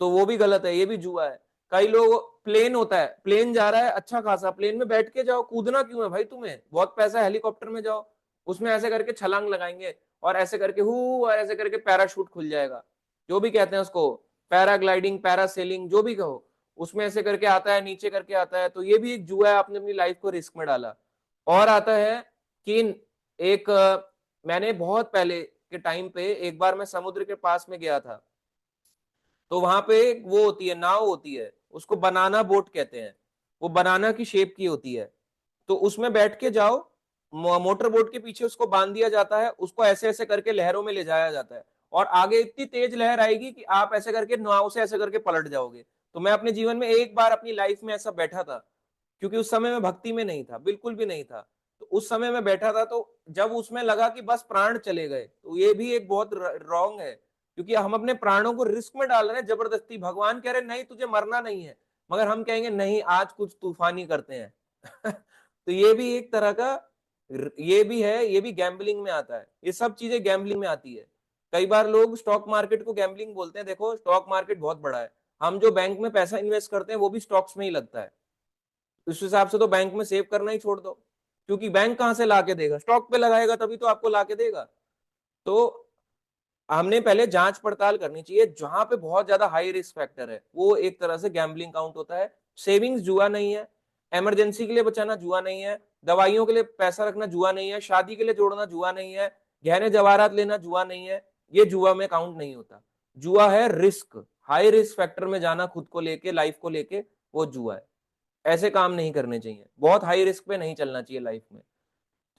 तो वो भी गलत है, ये भी जुआ है। कई लोग, प्लेन होता है, प्लेन जा रहा है अच्छा खासा, प्लेन में बैठ के जाओ, कूदना क्यों है भाई, तुम्हें बहुत पैसा है, हेलीकॉप्टर में जाओ, उसमें ऐसे करके छलांग लगाएंगे और ऐसे करके और ऐसे करके पैराशूट खुल जाएगा, जो भी कहते हैं उसको, पैराग्लाइडिंग, पैरासेलिंग, जो भी कहो, उसमें ऐसे करके आता है, नीचे करके आता है। तो ये भी एक जुआ है, आपने अपनी लाइफ को रिस्क में डाला। और आता है कि एक मैंने बहुत पहले के टाइम पे एक बार मैं समुद्र के पास में गया था, तो वहां पे वो होती है, नाव होती है, उसको बनाना बोट कहते हैं, वो बनाना की शेप की होती है। तो उसमें बैठ के जाओ, मोटर बोट के पीछे उसको बांध दिया जाता है, उसको ऐसे ऐसे करके लहरों में ले जाया जाता है, और आगे इतनी तेज लहर आएगी कि आप ऐसे करके नाव से ऐसे करके पलट जाओगे। तो मैं अपने जीवन में एक बार अपनी लाइफ में ऐसा बैठा था, क्योंकि उस समय मैं भक्ति में नहीं था, बिल्कुल भी नहीं था। तो उस समय मैं बैठा था, तो जब उसमें लगा कि बस प्राण चले गए, तो ये भी एक बहुत रॉन्ग है, क्योंकि हम अपने प्राणों को रिस्क में डाल रहे हैं जबरदस्ती। भगवान कह रहे नहीं तुझे मरना नहीं है, मगर हम कहेंगे नहीं आज कुछ तूफानी करते हैं। तो ये भी एक तरह का, ये भी है, ये भी गैम्बलिंग में आता है, ये सब चीजें गैम्बलिंग में आती है। कई बार लोग स्टॉक मार्केट को गैम्बलिंग बोलते हैं, देखो स्टॉक मार्केट बहुत बड़ा है, हम जो बैंक में पैसा इन्वेस्ट करते हैं वो भी स्टॉक्स में ही लगता है। उस हिसाब से तो बैंक में सेव करना ही छोड़ दो, क्योंकि बैंक कहां से ला के देगा, स्टॉक पे लगाएगा तभी तो आपको ला के देगा। तो हमने पहले जांच पड़ताल करनी चाहिए। जहां पे बहुत ज्यादा हाई रिस्क फैक्टर है वो एक तरह से गैम्बलिंग काउंट होता है। सेविंग्स जुआ नहीं है, इमरजेंसी के लिए बचाना जुआ नहीं है, दवाइयों के लिए पैसा रखना जुआ नहीं है, शादी के लिए जोड़ना जुआ नहीं है, गहने जवाहरात लेना जुआ नहीं है, ये जुआ में काउंट नहीं होता। जुआ है रिस्क, हाई रिस्क फैक्टर में जाना खुद को लेके, लाइफ को लेके, वो जुआ है। ऐसे काम नहीं करने चाहिए, बहुत हाई रिस्क पे नहीं चलना चाहिए लाइफ में।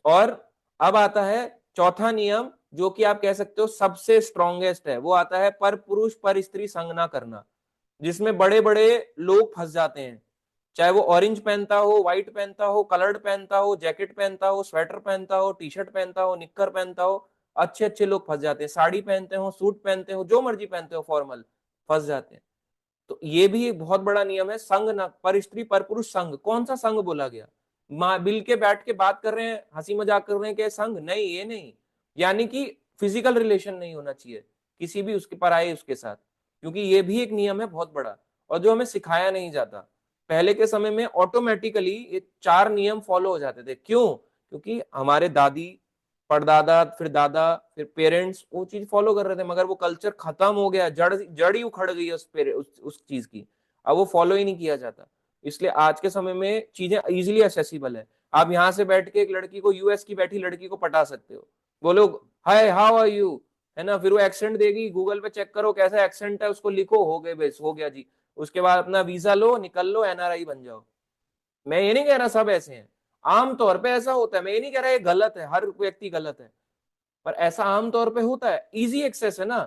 और अब आता है चौथा नियम, जो कि आप कह सकते हो सबसे स्ट्रॉन्गेस्ट है, वो आता है पर पुरुष पर स्त्री संग ना करना, जिसमें बड़े बड़े लोग फंस जाते हैं। चाहे वो ऑरेंज पहनता हो, व्हाइट पहनता हो, कलर्ड पहनता हो, जैकेट पहनता हो, स्वेटर पहनता हो, टी शर्ट पहनता हो, निक्कर पहनता हो, अच्छे अच्छे लोग फंस जाते हैं। साड़ी पहनते हो, सूट पहनते हो, जो मर्जी पहनते हो, फॉर्मल, फंस जाते हैं। तो ये भी एक बहुत बड़ा नियम है, संग ना, पर स्त्री पर पुरुष संग। कौन सा संग बोला गया? मिल के बैठ के बात कर रहे हैं, हंसी मजाक कर रहे हैं, क्या संग? नहीं, ये नहीं। यानी कि फिजिकल रिलेशन नहीं होना चाहिए किसी भी उसके पराये उसके साथ, क्योंकि ये भी एक नियम है बहुत बड़ा, और जो हमें सिखाया नहीं जाता। पहले के समय में ऑटोमेटिकली ये चार नियम फॉलो हो जाते थे। क्यों? क्योंकि हमारे दादी, परदादा, फिर दादा, फिर पेरेंट्स वो चीज फॉलो कर रहे थे, मगर वो कल्चर खत्म हो गया, जड़ जड़ ही उखड़ गई है उस चीज की, अब वो फॉलो ही नहीं किया जाता। इसलिए आज के समय में चीजें इजीली एक्सेसिबल है। आप यहाँ से बैठ के एक लड़की को, यूएस की बैठी लड़की को पटा सकते हो। बोलो हाय हाउ आर यू, है ना, फिर वो एक्सेंट देगी, गूगल पे चेक करो कैसा एक्सेंट है, उसको लिखो, हो गए, बेस हो गया जी। उसके बाद अपना वीजा लो, निकल लो, एनआरआई बन जाओ। मैं ये नहीं कह रहा सब ऐसे हैं, आमतौर पे ऐसा होता है, मैं ये नहीं कह रहा ये गलत है, हर व्यक्ति गलत है, पर ऐसा आमतौर पे होता है। इजी एक्सेस है ना,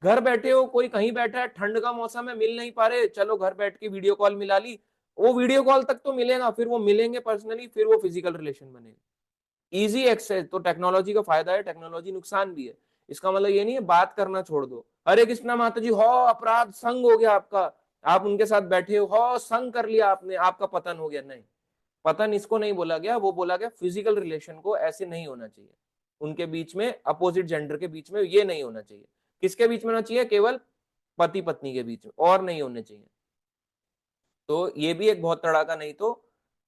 घर बैठे हो, कोई कहीं बैठा है, ठंड का मौसम है, मिल नहीं पा रहे, चलो घर बैठ के वीडियो कॉल मिला ली। वो वीडियो कॉल तक तो मिलेगा, फिर वो मिलेंगे पर्सनली, फिर वो फिजिकल रिलेशन बनेगा। इजी एक्सेस तो टेक्नोलॉजी का फायदा है, टेक्नोलॉजी नुकसान भी है। इसका मतलब ये नहीं है बात करना छोड़ दो, हरे कृष्णा माता जी हो अपराध संग हो गया आपका, आप उनके साथ बैठे हो संग कर लिया आपने, आपका पतन हो गया, नहीं। पतन इसको नहीं बोला गया, वो बोला गया फिजिकल रिलेशन को ऐसे नहीं होना चाहिए, उनके बीच में, अपोजिट जेंडर के बीच में ये नहीं होना चाहिए। किसके बीच में होना चाहिए? केवल पति पत्नी के बीच में, और नहीं होने चाहिए। तो ये भी एक बहुत तड़ाका, नहीं तो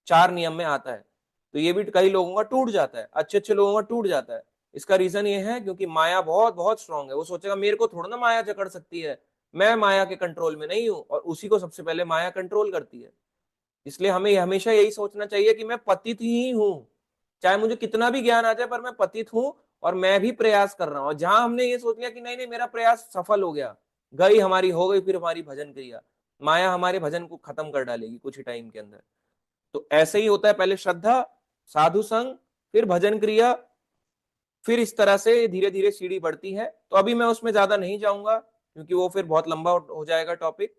4 नियम में आता है। तो ये भी कई लोगों का टूट जाता है, अच्छे अच्छे लोगों का टूट जाता है। इसका रीजन ये है क्योंकि माया बहुत बहुत स्ट्रांग है। वो सोचेगा मेरे को थोड़ा ना माया जकड़ सकती है, मैं माया के कंट्रोल में नहीं हूं, और उसी को सबसे पहले माया कंट्रोल करती है। इसलिए हमें हमेशा यही सोचना चाहिए कि मैं पतित ही हूं, चाहे मुझे कितना भी ज्ञान आ जाए, पर मैं पतित हूं, और मैं भी प्रयास कर रहा हूं। जहां हमने ये सोच लिया कि नहीं नहीं मेरा प्रयास सफल हो गया, गई हमारी, हो गई फिर हमारी भजन क्रिया, माया हमारे भजन को खत्म कर डालेगी कुछ ही टाइम के अंदर। तो ऐसे ही होता है, पहले श्रद्धा, साधु संग, फिर भजन क्रिया, फिर इस तरह से धीरे धीरे सीढ़ी बढ़ती है। तो अभी मैं उसमें ज्यादा नहीं जाऊंगा क्योंकि वो फिर बहुत लंबा हो जाएगा टॉपिक।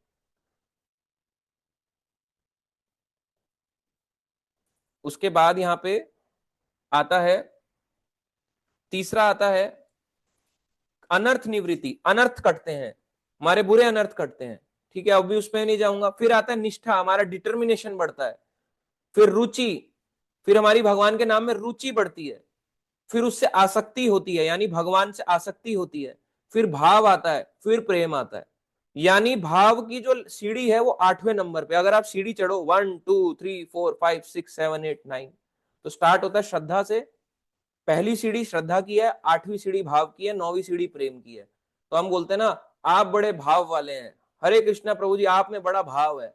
उसके बाद यहाँ पे आता है, तीसरा आता है अनर्थ निवृत्ति, अनर्थ कटते हैं, हमारे बुरे अनर्थ कटते हैं। ठीक है, अभी उसमें नहीं जाऊंगा। फिर आता है निष्ठा, हमारा डिटर्मिनेशन बढ़ता है। फिर रुचि, फिर हमारी भगवान के नाम में रुचि बढ़ती है। फिर उससे आसक्ति होती है, यानी भगवान से आसक्ति होती है। फिर भाव आता है, फिर प्रेम आता है। यानी भाव की जो सीढ़ी है वो 8वें नंबर पे, अगर आप सीढ़ी चढ़ो 1 2 3 4 5 6 7 8 9, तो स्टार्ट होता है श्रद्धा से। पहली सीढ़ी श्रद्धा की है, 8वीं सीढ़ी भाव की है, 9वीं सीढ़ी प्रेम की है। तो हम बोलते हैं ना, आप बड़े भाव वाले हैं, हरे कृष्णा प्रभु जी आप में बड़ा भाव है।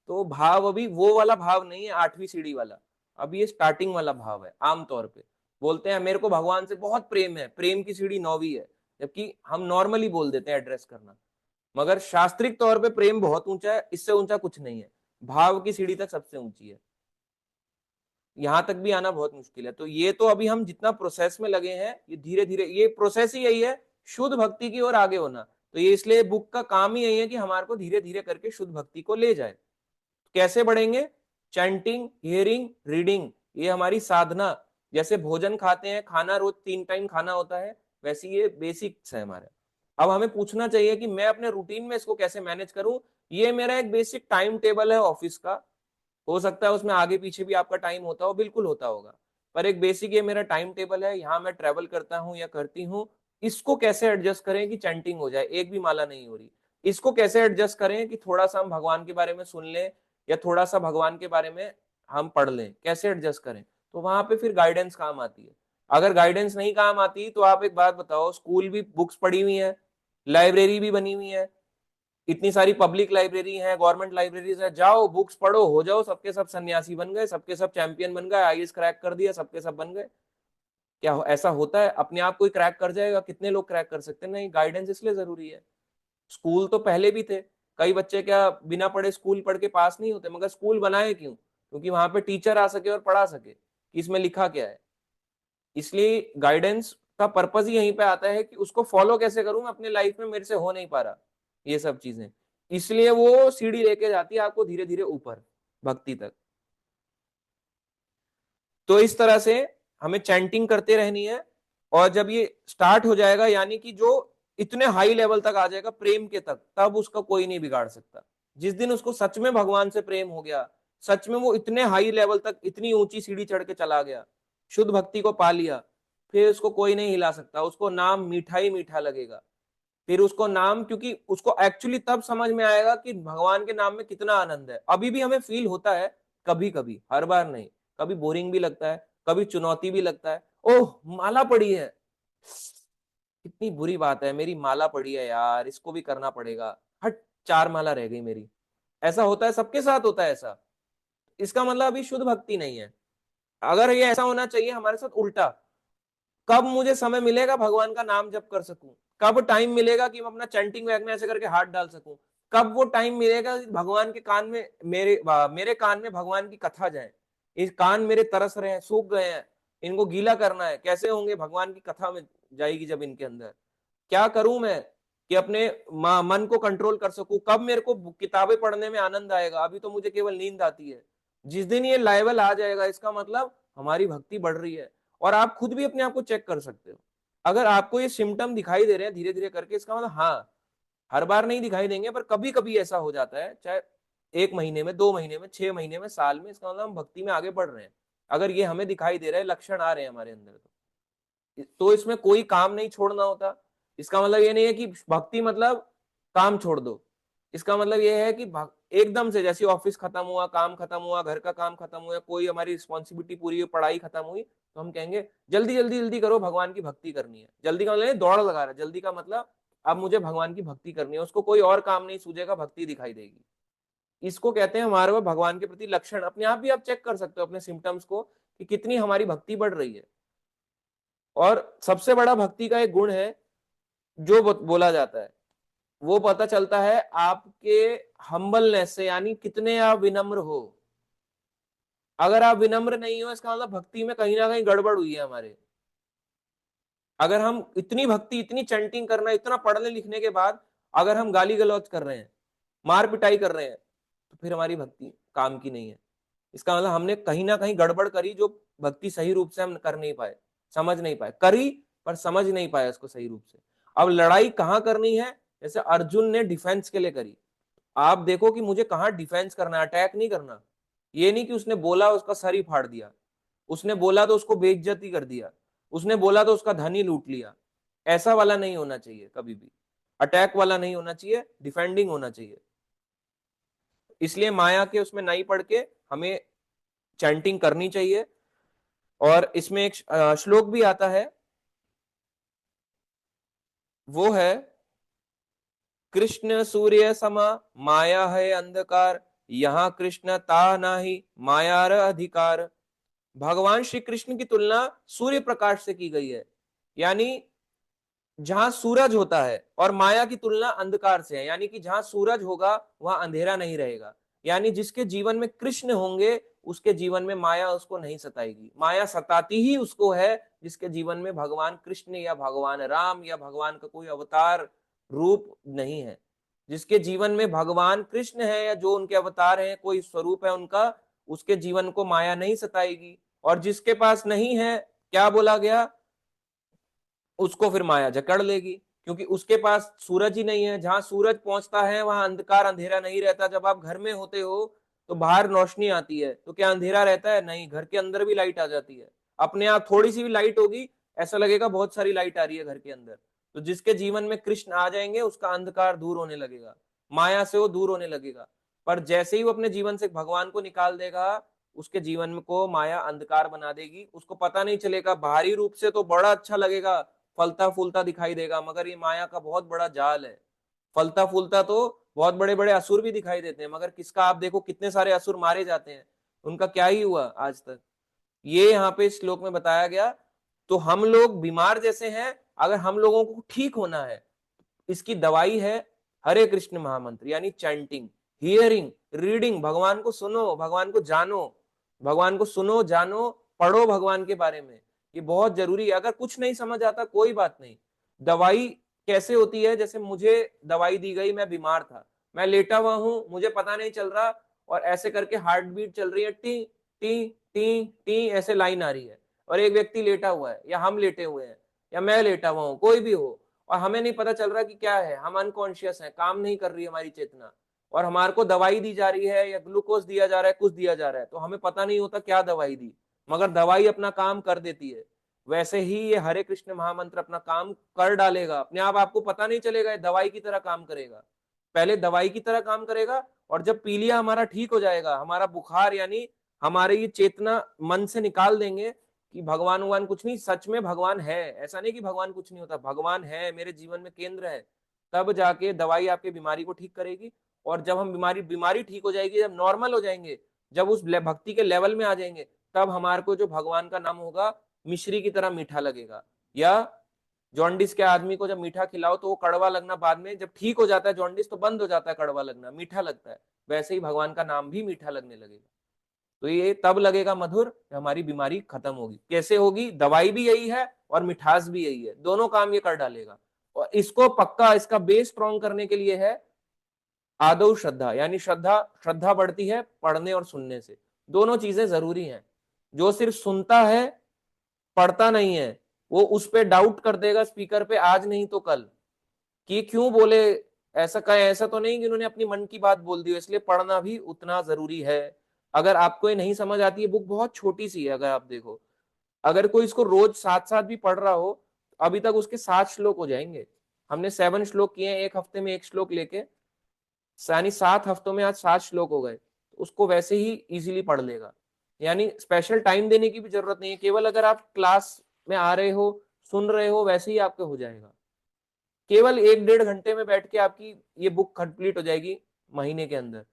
तो भाव अभी वो वाला भाव नहीं है 8वीं सीढ़ी वाला, अभी ये स्टार्टिंग वाला भाव है। आमतौर पे बोलते हैं मेरे को भगवान से बहुत प्रेम है, प्रेम की सीढ़ी 9वीं है, जबकि हम नॉर्मली बोल देते हैं एड्रेस करना। मगर शास्त्रिक तौर पे प्रेम बहुत ऊंचा है, इससे ऊंचा कुछ नहीं है, भाव की सीढ़ी तक सबसे ऊंची है, यहां तक भी आना बहुत मुश्किल है। तो ये तो अभी हम जितना प्रोसेस में लगे हैं, ये धीरे धीरे, ये प्रोसेस ही यही है, शुद्ध भक्ति की ओर आगे होना। तो ये इसलिए बुक का काम ही यही है कि हमारे को धीरे धीरे करके शुद्ध भक्ति को ले जाए। कैसे बढ़ेंगे? चैंटिंग, हियरिंग, रीडिंग, ये हमारी साधना। जैसे भोजन खाते हैं, खाना रोज 3 टाइम खाना होता है, वैसे ये बेसिक्स है हमारे। अब हमें पूछना चाहिए कि मैं अपने रूटीन में इसको कैसे मैनेज करूं। ये मेरा एक बेसिक टाइम टेबल है ऑफिस का, हो सकता है उसमें आगे पीछे भी आपका टाइम होता हो, बिल्कुल होता होगा, पर एक बेसिक ये मेरा टाइम टेबल है, यहाँ मैं ट्रेवल करता हूँ या करती हूँ। इसको कैसे एडजस्ट करें कि चैंटिंग हो जाए, एक भी माला नहीं हो रही। इसको कैसे एडजस्ट करें कि थोड़ा सा हम भगवान के बारे में सुन लें, या थोड़ा सा भगवान के बारे में हम पढ़ लें, कैसे एडजस्ट करें। तो वहां पे फिर गाइडेंस काम आती है। अगर गाइडेंस नहीं काम आती तो आप एक बात बताओ, स्कूल भी बुक्स पढ़ी हुई है, लाइब्रेरी भी बनी हुई है, इतनी सारी पब्लिक लाइब्रेरी है, गवर्नमेंट लाइब्रेरीज है, जाओ बुक्स पढ़ो, हो जाओ सबके सब सन्यासी बन गए, सबके सब चैंपियन बन गए, आईएएस क्रैक कर दिया, सबके सब बन गए। क्या ऐसा होता है अपने आप कोई क्रैक कर जाएगा? कितने लोग क्रैक कर सकते हैं? नहीं, गाइडेंस इसलिए जरूरी है। स्कूल तो पहले भी थे, कई बच्चे क्या बिना पढ़े स्कूल पढ़ के पास नहीं होते, मगर स्कूल बनाए क्यों? क्योंकि वहां पे टीचर आ सके और पढ़ा सके कि इसमें लिखा क्या है। इसलिए गाइडेंस का पर्पज ही यहीं पे आता है कि उसको फॉलो कैसे करूं मैं अपने लाइफ में, मेरे से हो नहीं पा रहा ये सब चीजें। इसलिए वो सीढ़ी लेके जाती है आपको धीरे धीरे ऊपर, भक्ति तक। तो इस तरह से हमें चैंटिंग करते रहनी है, और जब ये स्टार्ट हो जाएगा, यानी कि जो इतने हाई लेवल तक आ जाएगा प्रेम के तक, तब उसका कोई नहीं बिगाड़ सकता। जिस दिन उसको सच में भगवान से प्रेम हो गया, सच में वो इतने हाई लेवल तक, इतनी ऊंची सीढ़ी चढ़ के चला गया, शुद्ध भक्ति को पा लिया, फिर उसको कोई नहीं हिला सकता। उसको नाम मीठा ही मीठा लगेगा। फिर उसको नाम, क्योंकि उसको एक्चुअली तब समझ में आएगा कि भगवान के नाम में कितना आनंद है। अभी भी हमें फील होता है, कभी कभी, हर बार नहीं, कभी बोरिंग भी लगता है, कभी चुनौती भी लगता है। ओह माला पड़ी है, कितनी बुरी बात है, मेरी माला पड़ी है यार, इसको भी करना पड़ेगा, हट 4 माला रह गई मेरी। ऐसा होता है, सबके साथ होता है ऐसा। इसका मतलब अभी शुद्ध भक्ति नहीं है। अगर ये ऐसा होना चाहिए हमारे साथ उल्टा, कब मुझे समय मिलेगा भगवान का नाम जप कर सकूं, कब टाइम मिलेगा कि मैं अपना चैंटिंग बैग में ऐसे करके हाथ डाल सकूं, कब वो टाइम मिलेगा कि भगवान के कान में मेरे कान में भगवान की कथा जाए। इस कान मेरे तरस रहे हैं, सूख गए हैं, इनको गीला करना है, कैसे होंगे भगवान की कथा में जाएगी जब इनके अंदर। क्या करूं मैं कि अपने मन को कंट्रोल कर सकूं, कब मेरे को किताबें पढ़ने में आनंद आएगा, अभी तो मुझे केवल नींद आती है। जिस दिन ये लेवल आ जाएगा इसका मतलब हमारी भक्ति बढ़ रही है। और आप खुद भी अपने आप को चेक कर सकते हो, अगर आपको ये सिम्टम दिखाई दे रहे हैं धीरे धीरे करके, इसका मतलब हाँ, हर बार नहीं दिखाई देंगे पर कभी कभी ऐसा हो जाता है, चाहे 1 महीने में, 2 महीने में, 6 महीने में, साल में, इसका मतलब हम भक्ति में आगे बढ़ रहे हैं। अगर ये हमें दिखाई दे रहा है, लक्षण आ रहे हैं हमारे अंदर, तो इसमें कोई काम नहीं छोड़ना होता। इसका मतलब ये नहीं है कि भक्ति मतलब काम छोड़ दो। इसका मतलब ये है कि एकदम से जैसे ऑफिस खत्म हुआ, काम खत्म हुआ, घर का काम खत्म हुआ, कोई हमारी रिस्पॉन्सिबिलिटी पूरी हुई, पढ़ाई खत्म हुई, तो हम कहेंगे जल्दी जल्दी जल्दी करो, भगवान की भक्ति करनी है। जल्दी का मतलब दौड़ लगा रहा है, जल्दी का मतलब अब मुझे भगवान की भक्ति करनी है, उसको कोई और काम नहीं सूझेगा, भक्ति दिखाई देगी। इसको कहते हैं हमारे वो भगवान के प्रति लक्षण। अपने आप भी आप चेक कर सकते हो अपने सिम्टम्स को कि कितनी हमारी भक्ति बढ़ रही है। और सबसे बड़ा भक्ति का एक गुण है जो बोला जाता है, वो पता चलता है आपके हम्बलनेस से, यानी कितने आप विनम्र हो। अगर आप विनम्र नहीं हो, इसका मतलब भक्ति में कहीं ना कहीं गड़बड़ हुई है हमारे। अगर हम इतनी भक्ति, इतनी चैंटिंग करना, इतना पढ़ने लिखने के बाद अगर हम गाली गलौज कर रहे हैं, मार पिटाई कर रहे हैं, तो फिर हमारी भक्ति काम की नहीं है। इसका मतलब हमने कहीं ना कहीं गड़बड़ करी, जो भक्ति सही रूप से हम कर नहीं पाए, समझ नहीं पाए, करी पर समझ नहीं पाए उसको सही रूप से। अब लड़ाई कहाँ करनी है, जैसे अर्जुन ने डिफेंस के लिए करी, आप देखो कि मुझे कहाँ डिफेंस करना है, अटैक नहीं करना। ये नहीं कि उसने बोला उसका सर ही फाड़ दिया, उसने बोला तो उसको बेइज्जती कर दिया, उसने बोला तो उसका धन ही लूट लिया। ऐसा वाला नहीं होना चाहिए कभी भी, अटैक वाला नहीं होना चाहिए, डिफेंडिंग होना चाहिए। इसलिए माया के उसमें नहीं पढ़ के हमें चैंटिंग करनी चाहिए। और इसमें एक श्लोक भी आता है, वो है कृष्ण सूर्य समा माया है अंधकार, यहाँ कृष्ण ता नाही मायार अधिकार। भगवान श्री कृष्ण की तुलना सूर्य प्रकाश से की गई है, यानी जहां सूरज होता है, और माया की तुलना अंधकार से है, यानी कि जहां सूरज होगा वहां अंधेरा नहीं रहेगा। यानी जिसके जीवन में कृष्ण होंगे उसके जीवन में माया उसको नहीं सताएगी। माया सताती ही उसको है जिसके जीवन में भगवान कृष्ण या भगवान राम या भगवान का कोई अवतार रूप नहीं है। जिसके जीवन में भगवान कृष्ण है या जो उनके अवतार हैं, कोई स्वरूप है उनका, उसके जीवन को माया नहीं सताएगी। और जिसके पास नहीं है, क्या बोला गया, उसको फिर माया जकड़ लेगी, क्योंकि उसके पास सूरज ही नहीं है। जहां सूरज पहुंचता है वहां अंधकार, अंधेरा नहीं रहता। जब आप घर में होते हो तो बाहर रोशनी आती है, तो क्या अंधेरा रहता है? नहीं, घर के अंदर भी लाइट आ जाती है। अपने आप थोड़ी सी भी लाइट होगी, ऐसा लगेगा बहुत सारी लाइट आ रही है घर के अंदर। तो जिसके जीवन में कृष्ण आ जाएंगे उसका अंधकार दूर होने लगेगा, माया से वो दूर होने लगेगा। पर जैसे ही वो अपने जीवन से भगवान को निकाल देगा, उसके जीवन में को माया अंधकार बना देगी। उसको पता नहीं चलेगा, बाहरी रूप से तो बड़ा अच्छा लगेगा, फलता फूलता दिखाई देगा, मगर ये माया का बहुत बड़ा जाल है। फलता फूलता तो बहुत बड़े बड़े असुर भी दिखाई देते हैं, मगर किसका आप देखो कितने सारे असुर मारे जाते हैं, उनका क्या ही हुआ आज तक। ये यहाँ पे श्लोक में बताया गया। तो हम लोग बीमार जैसे हैं, अगर हम लोगों को ठीक होना है, इसकी दवाई है हरे कृष्ण महामंत्र, यानी चैंटिंग, हियरिंग, रीडिंग। भगवान को सुनो, भगवान को जानो, भगवान को सुनो, जानो, पढ़ो भगवान के बारे में। ये बहुत जरूरी है। अगर कुछ नहीं समझ आता कोई बात नहीं, दवाई कैसे होती है, जैसे मुझे दवाई दी गई, मैं बीमार था, मैं लेटा हुआ हूं, मुझे पता नहीं चल रहा, और ऐसे करके हार्ट बीट चल रही है, टी टी टी टी ऐसे लाइन आ रही है, और एक व्यक्ति लेटा हुआ है, या हम लेटे हुए हैं, या मैं लेटा हुआ हूं, कोई भी हो, और हमें नहीं पता चल रहा कि क्या है, हम अनकॉन्शियस हैं, काम नहीं कर रही है हमारी चेतना, और हमारे को दवाई दी जा रही है या ग्लूकोज दिया जा रहा है, कुछ दिया जा रहा है, तो हमें पता नहीं होता क्या दवाई दी, मगर दवाई अपना काम कर देती है। वैसे ही ये हरे कृष्ण महामंत्र अपना काम कर डालेगा अपने आप, आपको पता नहीं चलेगा, ये दवाई की तरह काम करेगा। पहले दवाई की तरह काम करेगा, और जब पीलिया हमारा ठीक हो जाएगा, हमारा बुखार, यानी हमारे ये चेतना मन से निकाल देंगे कि भगवान भगवान कुछ नहीं, सच में भगवान है, ऐसा नहीं कि भगवान कुछ नहीं होता, भगवान है, मेरे जीवन में केंद्र है, तब जाके दवाई आपके बीमारी को ठीक करेगी। और जब हम बीमारी बीमारी ठीक हो जाएगी, जब नॉर्मल हो जाएंगे, जब उस भक्ति के लेवल में आ जाएंगे तब हमारे को जो भगवान का नाम होगा मिश्री की तरह मीठा लगेगा। या जॉन्डिस के आदमी को जब मीठा खिलाओ तो वो कड़वा लगना बाद में, जब ठीक हो जाता है जॉन्डिस तो बंद हो जाता है कड़वा लगना, मीठा लगता है। वैसे ही भगवान का नाम भी मीठा लगने लगेगा। तो ये तब लगेगा मधुर जब हमारी बीमारी खत्म होगी। कैसे होगी? दवाई भी यही है और मिठास भी यही है, दोनों काम ये कर डालेगा। और इसको पक्का, इसका बेस स्ट्रॉन्ग करने के लिए है आदौ श्रद्धा, यानी श्रद्धा। श्रद्धा बढ़ती है पढ़ने और सुनने से, दोनों चीजें जरूरी हैं। जो सिर्फ सुनता है पढ़ता नहीं है, वो उस पर डाउट कर देगा स्पीकर पे आज नहीं तो कल कि क्यों बोले, ऐसा कहे। ऐसा तो नहीं कि उन्होंने अपनी मन की बात बोल दी, इसलिए पढ़ना भी उतना जरूरी है। अगर आपको ये नहीं समझ आती है, बुक बहुत छोटी सी है, अगर आप देखो, अगर कोई इसको रोज साथ साथ भी पढ़ रहा हो, अभी तक उसके 7 श्लोक हो जाएंगे। हमने 7 श्लोक किए हैं, एक हफ्ते में एक श्लोक लेके, यानी 7 हफ्तों में आज 7 श्लोक हो गए। उसको वैसे ही इजीली पढ़ लेगा। यानी स्पेशल टाइम देने की भी जरूरत नहीं है, केवल अगर आप क्लास में आ रहे हो, सुन रहे हो, वैसे ही आपके हो जाएगा। केवल 1-1.5 घंटे में बैठ के आपकी ये बुक कंप्लीट हो जाएगी महीने के अंदर।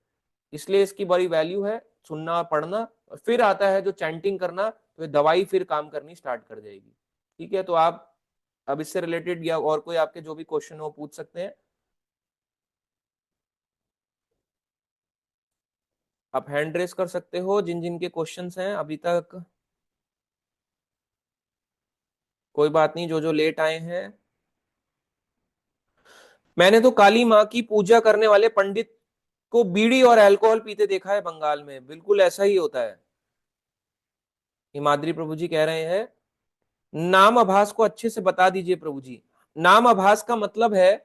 इसलिए इसकी बड़ी वैल्यू है, सुनना और पढ़ना। और फिर आता है जो चैंटिंग करना, तो ये दवाई फिर काम करनी स्टार्ट कर जाएगी। ठीक है, तो आप अब इससे रिलेटेड या और कोई आपके जो भी क्वेश्चन हो पूछ सकते हैं। आप हैंड रेस कर सकते हो जिन जिन के क्वेश्चंस हैं अभी तक। कोई बात नहीं, जो जो लेट आए हैं। मैंने तो काली माँ की पूजा करने वाले पंडित को बीड़ी और अल्कोहल पीते देखा है बंगाल में, बिल्कुल ऐसा ही होता है। हिमाद्री प्रभु जी कह रहे हैं नाम आभास को अच्छे से बता दीजिए प्रभु जी। नाम आभास का मतलब है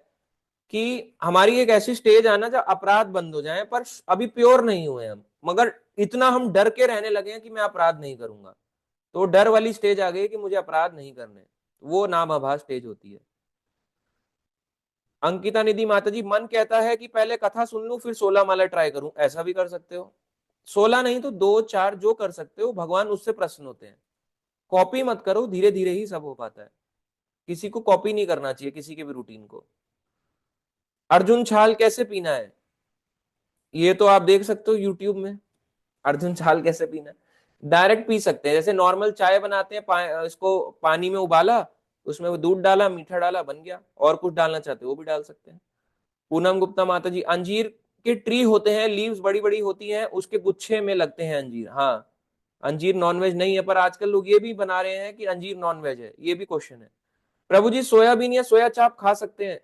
कि हमारी एक ऐसी स्टेज आना जब अपराध बंद हो जाए, पर अभी प्योर नहीं हुए हम, मगर इतना हम डर के रहने लगे हैं कि मैं अपराध नहीं करूंगा। तो डर वाली स्टेज आ गई कि मुझे अपराध नहीं करने, वो नाम आभास स्टेज होती है। अंकिता निधि माता जी, मन कहता है कि पहले कथा सुन लूं फिर 16 माला ट्राई करूं, ऐसा भी कर सकते हो। 16 नहीं तो 2-4 जो कर सकते हो, भगवान उससे प्रसन्न होते हैं। कॉपी मत करो, धीरे धीरे ही सब हो पाता है। किसी को कॉपी नहीं करना चाहिए, किसी के भी रूटीन को। अर्जुन छाल कैसे पीना है, ये तो आप देख सकते हो यूट्यूब में। अर्जुन छाल कैसे पीना है, डायरेक्ट पी सकते हैं, जैसे नॉर्मल चाय बनाते हैं, इसको पानी में उबाला, उसमें वो दूध डाला, मीठा डाला, बन गया। और कुछ डालना चाहते हो वो भी डाल सकते हैं। पूनम गुप्ता माता जी, अंजीर के ट्री होते हैं, लीव्स बड़ी बड़ी होती हैं, उसके गुच्छे में लगते हैं अंजीर। हाँ, अंजीर नॉनवेज नहीं है, पर आजकल लोग ये भी बना रहे हैं कि अंजीर नॉनवेज है, ये भी क्वेश्चन है। प्रभु जी, सोयाबीन या सोया चाप खा सकते हैं?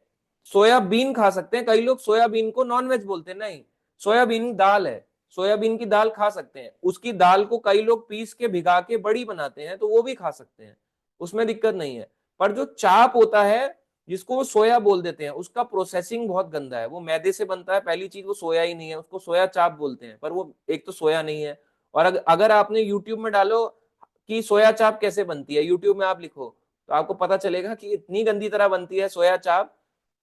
सोयाबीन खा सकते हैं, कई लोग सोयाबीन को नॉनवेज बोलते हैं, नहीं, सोयाबीन दाल है। सोयाबीन की दाल खा सकते हैं, उसकी दाल को कई लोग पीस के भिगा के बड़ी बनाते हैं, तो वो भी खा सकते हैं, उसमें दिक्कत नहीं है। पर जो चाप होता है, जिसको वो सोया बोल देते हैं, उसका प्रोसेसिंग बहुत गंदा है, वो मैदे से बनता है, पहली चीज वो सोया ही नहीं है, उसको सोया चाप बोलते हैं, पर वो एक तो सोया नहीं है। और अगर आपने यूट्यूब में डालो कि सोया चाप कैसे बनती है, यूट्यूब में आप लिखो, तो आपको पता चलेगा कि इतनी गंदी तरह बनती है सोया चाप।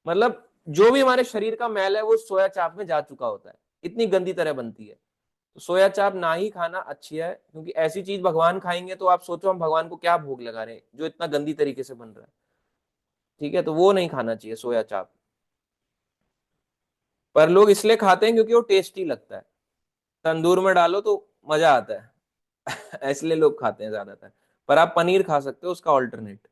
मतलब जो भी हमारे शरीर का मैल है वो सोया चाप में जा चुका होता है, इतनी गंदी तरह बनती है। तो सोया चाप ना ही खाना अच्छी है, क्योंकि ऐसी चीज भगवान खाएंगे तो आप सोचो हम भगवान को क्या भोग लगा रहे हैं जो इतना गंदी तरीके से बन रहा है। ठीक है, तो वो नहीं खाना चाहिए सोया चाप। पर लोग इसलिए खाते हैं क्योंकि वो टेस्टी लगता है, तंदूर में डालो तो मजा आता है इसलिए लोग खाते हैं ज्यादातर। पर आप पनीर खा सकते हो उसका alternate.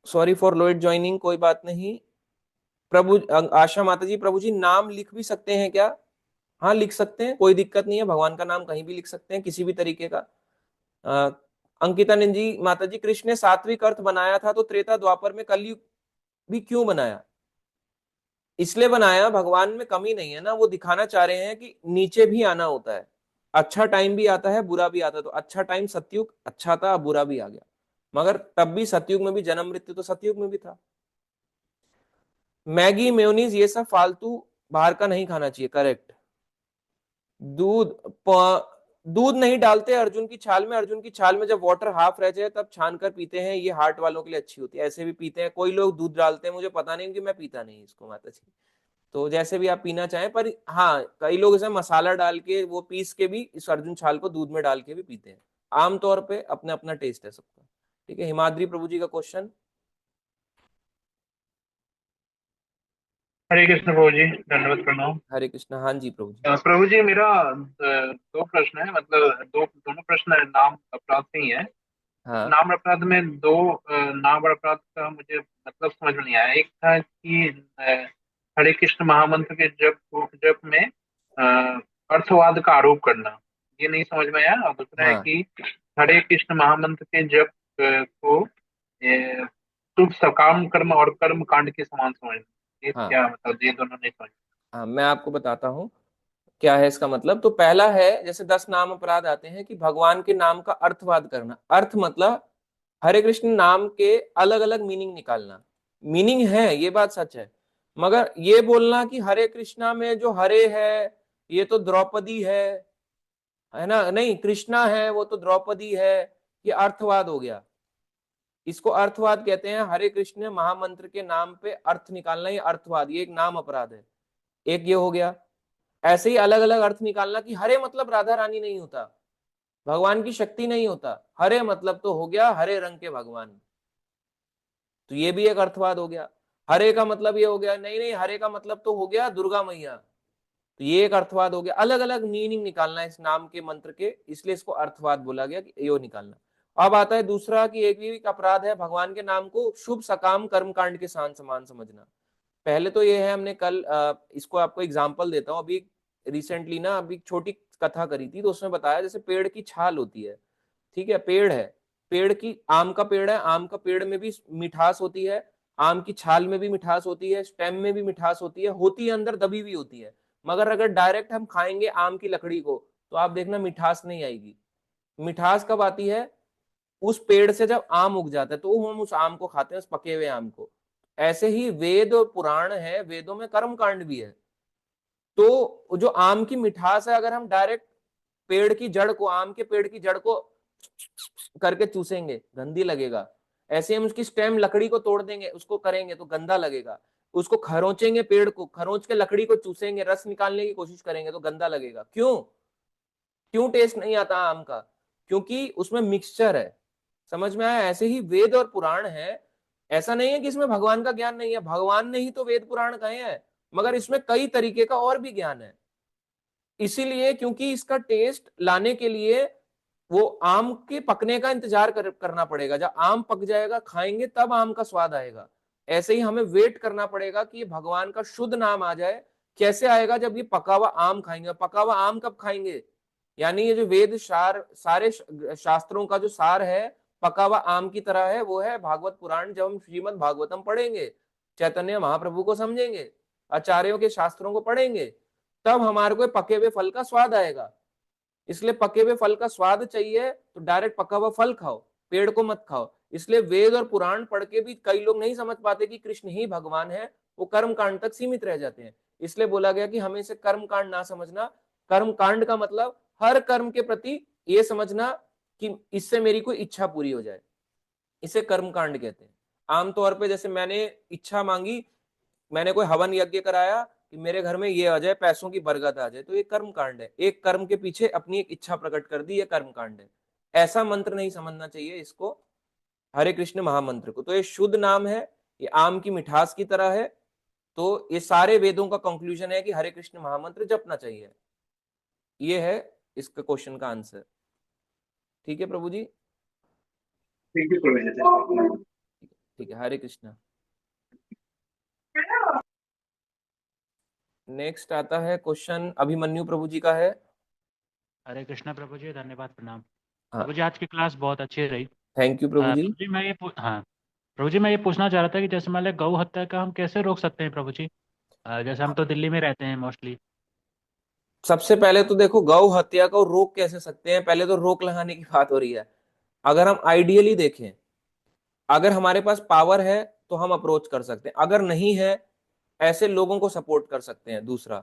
Sorry for late joining, कोई बात नहीं। प्रभु आशा माता जी, प्रभु जी नाम लिख भी सकते हैं क्या? हाँ लिख सकते हैं, कोई दिक्कत नहीं है, भगवान का नाम कहीं भी लिख सकते हैं, किसी भी तरीके का। अ, अंकिता जी माता जी, कृष्ण ने सात्विक अर्थ बनाया था, तो त्रेता द्वापर में कलयुग भी क्यों बनाया? इसलिए बनाया, भगवान में कमी नहीं है ना, वो दिखाना चाह रहे हैं कि नीचे भी आना होता है, अच्छा टाइम भी आता है, बुरा भी आता है। तो अच्छा टाइम सतयुग अच्छा था, बुरा भी आ गया, मगर तब भी सतयुग में भी जन्म मृत्यु तो सतयुग में भी था। मैगी मेयोनीज ये सब फालतू बाहर का नहीं खाना चाहिए, करेक्ट। दूध दूध नहीं डालते अर्जुन की छाल में, अर्जुन की छाल में जब वाटर हाफ रह जाए तब छान कर पीते हैं, ये हार्ट वालों के लिए अच्छी होती है, ऐसे भी पीते हैं। कोई लोग दूध डालते हैं, मुझे पता नहीं, क्योंकि मैं पीता नहीं इसको माता जी। तो जैसे भी आप पीना चाहें, पर हाँ कई लोग इसे मसाला डाल के वो पीस के भी इस अर्जुन छाल को दूध में डाल के भी पीते हैं। आमतौर पे अपना अपना टेस्ट है सबका। ठीक है, हिमाद्री प्रभु जी का क्वेश्चन। हरे कृष्ण प्रभु जी, दंडवत प्रणाम। हरे कृष्णा। हाँ जी प्रभु जी। प्रभु जी, मेरा दो प्रश्न है, मतलब दोनों प्रश्न नाम अपराध से ही है। हाँ नाम अपराध में दो नाम अपराध का मुझे मतलब समझ में नहीं आया। एक था कि हरे कृष्ण महामंत्र के जप में अर्थवाद का आरोप करना, ये नहीं समझ में आया। और दूसरा है हाँ कि हरे कृष्ण महामंत्र के जप को शुभ सकाम कर्म और कर्म कांड के समान समझना, ये हाँ क्या मतलब, ये दोनों नहीं समझ। हाँ, मैं आपको बताता हूँ क्या है इसका मतलब। तो पहला है, जैसे 10 नाम अपराध आते हैं कि भगवान के नाम का अर्थवाद करना। अर्थ मतलब हरे कृष्ण नाम के अलग अलग मीनिंग निकालना। मीनिंग है, ये बात सच है, मगर ये बोलना कि हरे कृष्णा में जो हरे है ये तो द्रौपदी है ना, नहीं, कृष्णा है वो तो द्रौपदी है, ये अर्थवाद हो गया। इसको अर्थवाद कहते हैं। हरे कृष्ण महामंत्र के नाम पे अर्थ निकालना, ये अर्थवाद, ये एक नाम अपराध है। एक ये हो गया। ऐसे ही अलग अलग अर्थ निकालना कि हरे मतलब राधा रानी नहीं होता, भगवान की शक्ति नहीं होता, हरे मतलब तो हो गया हरे रंग के भगवान, तो ये भी एक अर्थवाद हो गया। हरे का मतलब ये हो गया, नहीं नहीं, हरे का मतलब तो हो गया दुर्गा मैया, तो ये एक अर्थवाद हो गया। अलग अलग मीनिंग निकालना है इस नाम के मंत्र के, इसलिए इसको अर्थवाद बोला गया कि यो निकालना। अब आता है दूसरा कि एक भी एक अपराध है भगवान के नाम को शुभ सकाम कर्म कांड के साथ समान समझना। पहले तो ये है, हमने कल इसको आपको एग्जांपल देता हूँ। अभी रिसेंटली ना, अभी छोटी कथा करी थी तो उसमें बताया जैसे पेड़ की छाल होती है, ठीक है, पेड़ है, पेड़ की, आम का पेड़ है, आम का पेड़ में भी मिठास होती है, आम की छाल में भी मिठास होती है, स्टेम में भी मिठास होती है अंदर दबी हुई होती है। मगर अगर डायरेक्ट हम खाएंगे आम की लकड़ी को तो आप देखना मिठास नहीं आएगी। मिठास कब आती है? उस पेड़ से जब आम उग जाता है तो हम उस आम को खाते हैं, उस पके हुए आम को। ऐसे ही वेद और पुराण है, वेदों में कर्म कांड भी है। तो जो आम की मिठास है, अगर हम डायरेक्ट पेड़ की जड़ को, आम के पेड़ की जड़ को करके चूसेंगे गंदी लगेगा। ऐसे हम उसकी स्टेम लकड़ी को तोड़ देंगे, उसको करेंगे तो गंदा लगेगा। उसको खरोचेंगे, पेड़ को खरोच के लकड़ी को चूसेंगे, रस निकालने की कोशिश करेंगे तो गंदा लगेगा। क्यों? क्यों टेस्ट नहीं आता आम का? क्योंकि उसमें मिक्सचर है। समझ में आया? ऐसे ही वेद और पुराण है। ऐसा नहीं है कि इसमें भगवान का ज्ञान नहीं है, भगवान ने ही तो वेद पुराण कहे हैं, मगर इसमें कई तरीके का और भी ज्ञान है। इसीलिए क्योंकि इसका टेस्ट लाने के लिए वो आम के पकने का इंतजार करना पड़ेगा। जब आम पक जाएगा खाएंगे तब आम का स्वाद आएगा। ऐसे ही हमें वेट करना पड़ेगा कि ये भगवान का शुद्ध नाम आ जाए। कैसे आएगा? जब ये पका हुआ आम खाएंगे। पका हुआ आम कब खाएंगे? यानी ये जो वेद सारे शास्त्रों का जो सार है, पका हुआ आम की तरह है, वो है भागवत पुराण। जब हम श्रीमद् भागवतम पढ़ेंगे, चैतन्य महाप्रभु को समझेंगे, आचार्यों के शास्त्रों को पढ़ेंगे, तब हमारे को पके हुए फल का स्वाद आएगा। इसलिए पके हुए फल का स्वाद चाहिए तो डायरेक्ट पका हुआ फल खाओ, पेड़ को मत खाओ। इसलिए वेद और पुराण पढ़ के भी कई लोग नहीं समझ पाते कि कृष्ण ही भगवान है, वो कर्म कांड तक सीमित रह जाते हैं। इसलिए बोला गया कि हमें इसे कर्म कांड ना समझना। कर्म कांड का मतलब हर कर्म के प्रति ये समझना कि इससे मेरी कोई इच्छा पूरी हो जाए, इसे कर्म कांड कहते हैं। आमतौर पे जैसे मैंने इच्छा मांगी, मैंने कोई हवन यज्ञ कराया कि मेरे घर में ये आ जाए, पैसों की बरकत आ जाए, तो ये कर्म कांड है। एक कर्म के पीछे अपनी एक इच्छा प्रकट कर दी, ये कर्म कांड है। ऐसा मंत्र नहीं समझना चाहिए इसको, हरे कृष्ण महामंत्र को। तो ये शुद्ध नाम है, ये आम की मिठास की तरह है। तो ये सारे वेदों का कंक्लूजन है कि हरे कृष्ण महामंत्र जपना चाहिए। ये है इसका क्वेश्चन का आंसर। ठीक है प्रभु जी? ठीक है प्रभु जी। ठीक है, हरे कृष्णा। नेक्स्ट आता है क्वेश्चन, अभिमन्यु प्रभु जी का है। हरे कृष्णा प्रभु जी, धन्यवाद, प्रणाम। प्रभु हाँ, जी, आज की क्लास बहुत अच्छी रही। थैंक यू प्रभु जी। प्रभु जी, हाँ, प्रभु जी, मैं ये पूछना चाह रहा था कि जैसे मान लिया गौ हत्या का हम कैसे रोक सकते हैं प्रभु जी? जैसे हम तो दिल्ली में रहते हैं मोस्टली। सबसे पहले तो देखो, गौ हत्या को रोक कैसे सकते हैं, पहले तो रोक लगाने की बात हो रही है। अगर हम आइडियली देखें, अगर हमारे पास पावर है तो हम अप्रोच कर सकते हैं, अगर नहीं है ऐसे लोगों को सपोर्ट कर सकते हैं। दूसरा,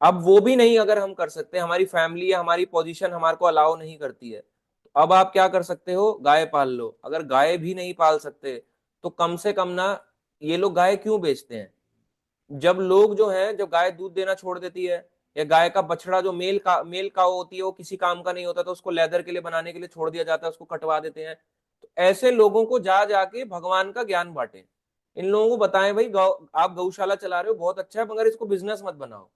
अब वो भी नहीं अगर हम कर सकते, हमारी फैमिली या हमारी पोजीशन हमारे को अलाउ नहीं करती है, तो अब आप क्या कर सकते हो? गाय पाल लो। अगर गाय भी नहीं पाल सकते तो कम से कम ना, ये लोग गाय क्यों बेचते हैं? जब लोग जो है, जब गाय दूध देना छोड़ देती है, या गाय का बछड़ा जो मेल काऊ होती है वो किसी काम का नहीं होता, तो उसको लेदर के लिए बनाने के लिए छोड़ दिया जाता है, उसको कटवा देते हैं। तो ऐसे लोगों को जा जाके भगवान का ज्ञान बांटे। इन लोगों को बताएं भाई आप गौशाला चला रहे हो बहुत अच्छा है, मगर इसको बिजनेस मत बनाओ।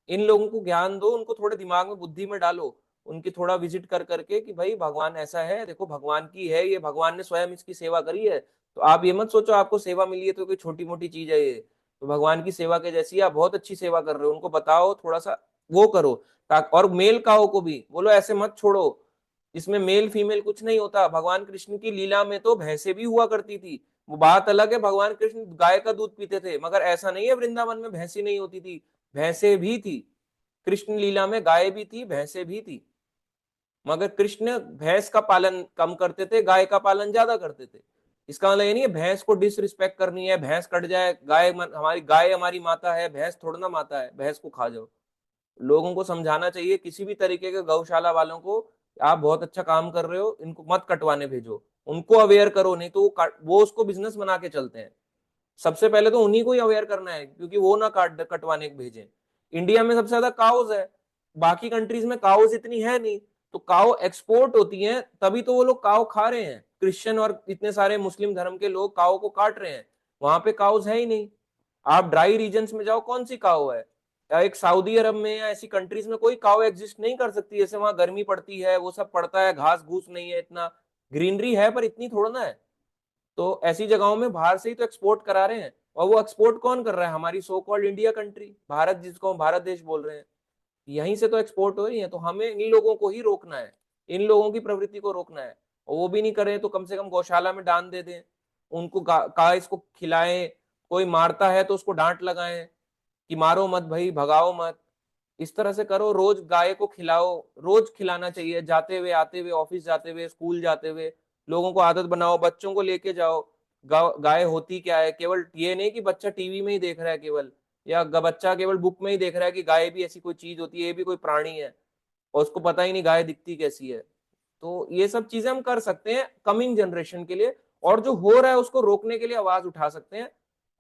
इन लोगों को ज्ञान दो, उनको थोड़े दिमाग में बुद्धि में डालो, उनकी थोड़ा विजिट कर करके कि भाई भगवान ऐसा है, देखो भगवान की है ये, भगवान ने स्वयं इसकी सेवा करी है। तो आप ये मत सोचो आपको सेवा मिली है तो कोई छोटी मोटी चीज है ये, तो भगवान की सेवा के जैसी है, आप बहुत अच्छी सेवा कर रहे हो, उनको बताओ थोड़ा सा वो करो। और मेल काओ को भी बोलो ऐसे मत छोड़ो, इसमें मेल फीमेल कुछ नहीं होता। भगवान कृष्ण की लीला में तो भैंसे भी हुआ करती थी, वो बात अलग है, भगवान कृष्ण गाय का दूध पीते थे, मगर ऐसा नहीं है वृंदावन में भैंसी नहीं होती थी, भैंसे भी थी। कृष्ण लीला में गाय भी थी, भैंसे भी थी, मगर कृष्ण भैंस का पालन कम करते थे, गाय का पालन ज्यादा करते थे। इसका मतलब ये नहीं है भैंस को डिसरिस्पेक्ट करनी है, भैंस कट जाए, गाय हमारी माता है, भैंस थोड़ा ना माता है, भैंस को खा जाओ। लोगों को समझाना चाहिए किसी भी तरीके के गौशाला वालों को, आप बहुत अच्छा काम कर रहे हो, इनको मत कटवाने भेजो, उनको अवेयर करो, नहीं तो वो उसको बिजनेस बना के चलते हैं। सबसे पहले तो उन्हीं को ही अवेयर करना है, क्योंकि वो ना कटवाने के भेजें। इंडिया में सबसे ज्यादा काउज है, बाकी कंट्रीज में काउज इतनी है नहीं, तो काउ एक्सपोर्ट होती है, तभी तो वो लोग काउ खा रहे हैं, क्रिश्चियन और इतने सारे मुस्लिम धर्म के लोग काउ को काट रहे हैं। वहां पे काउज है ही नहीं। आप ड्राई रीजन्स में जाओ, कौन सी काउ है? या एक सऊदी अरब में या ऐसी कंट्रीज में कोई काउ एग्जिस्ट नहीं कर सकती, जैसे वहां गर्मी पड़ती है, वो सब पड़ता है, घास घूस नहीं है, इतना ग्रीनरी है पर इतनी थोड़ा ना है। तो ऐसी जगहों में बाहर से ही तो एक्सपोर्ट करा रहे हैं, और वो एक्सपोर्ट कौन कर रहा है? हमारी so called India country, Bharat, जिसको हम भारत देश बोल रहे हैं, यहीं से तो एक्सपोर्ट हो रही है। तो हमें इन लोगों को ही रोकना है, इन लोगों की प्रवृत्ति को रोकना है। और वो भी नहीं करें तो कम से कम गौशाला में दान दे दें, उनको गाय इसको खिलाएं, कोई मारता है तो उसको डांट लगाएं कि मारो मत भाई, भगाओ मत, इस तरह से करो। रोज गाय को खिलाओ, रोज खिलाना चाहिए, जाते हुए आते हुए, ऑफिस जाते हुए, स्कूल जाते हुए, लोगों को आदत बनाओ, बच्चों को लेके जाओ। गाय होती क्या है, केवल ये नहीं कि बच्चा टीवी में ही देख रहा है केवल, या बच्चा केवल बुक में ही देख रहा है कि गाय भी ऐसी कोई चीज होती है, ये भी कोई प्राणी है, और उसको पता ही नहीं गाय दिखती कैसी है। तो ये सब चीजें हम कर सकते हैं कमिंग जनरेशन के लिए, और जो हो रहा है उसको रोकने के लिए आवाज उठा सकते हैं,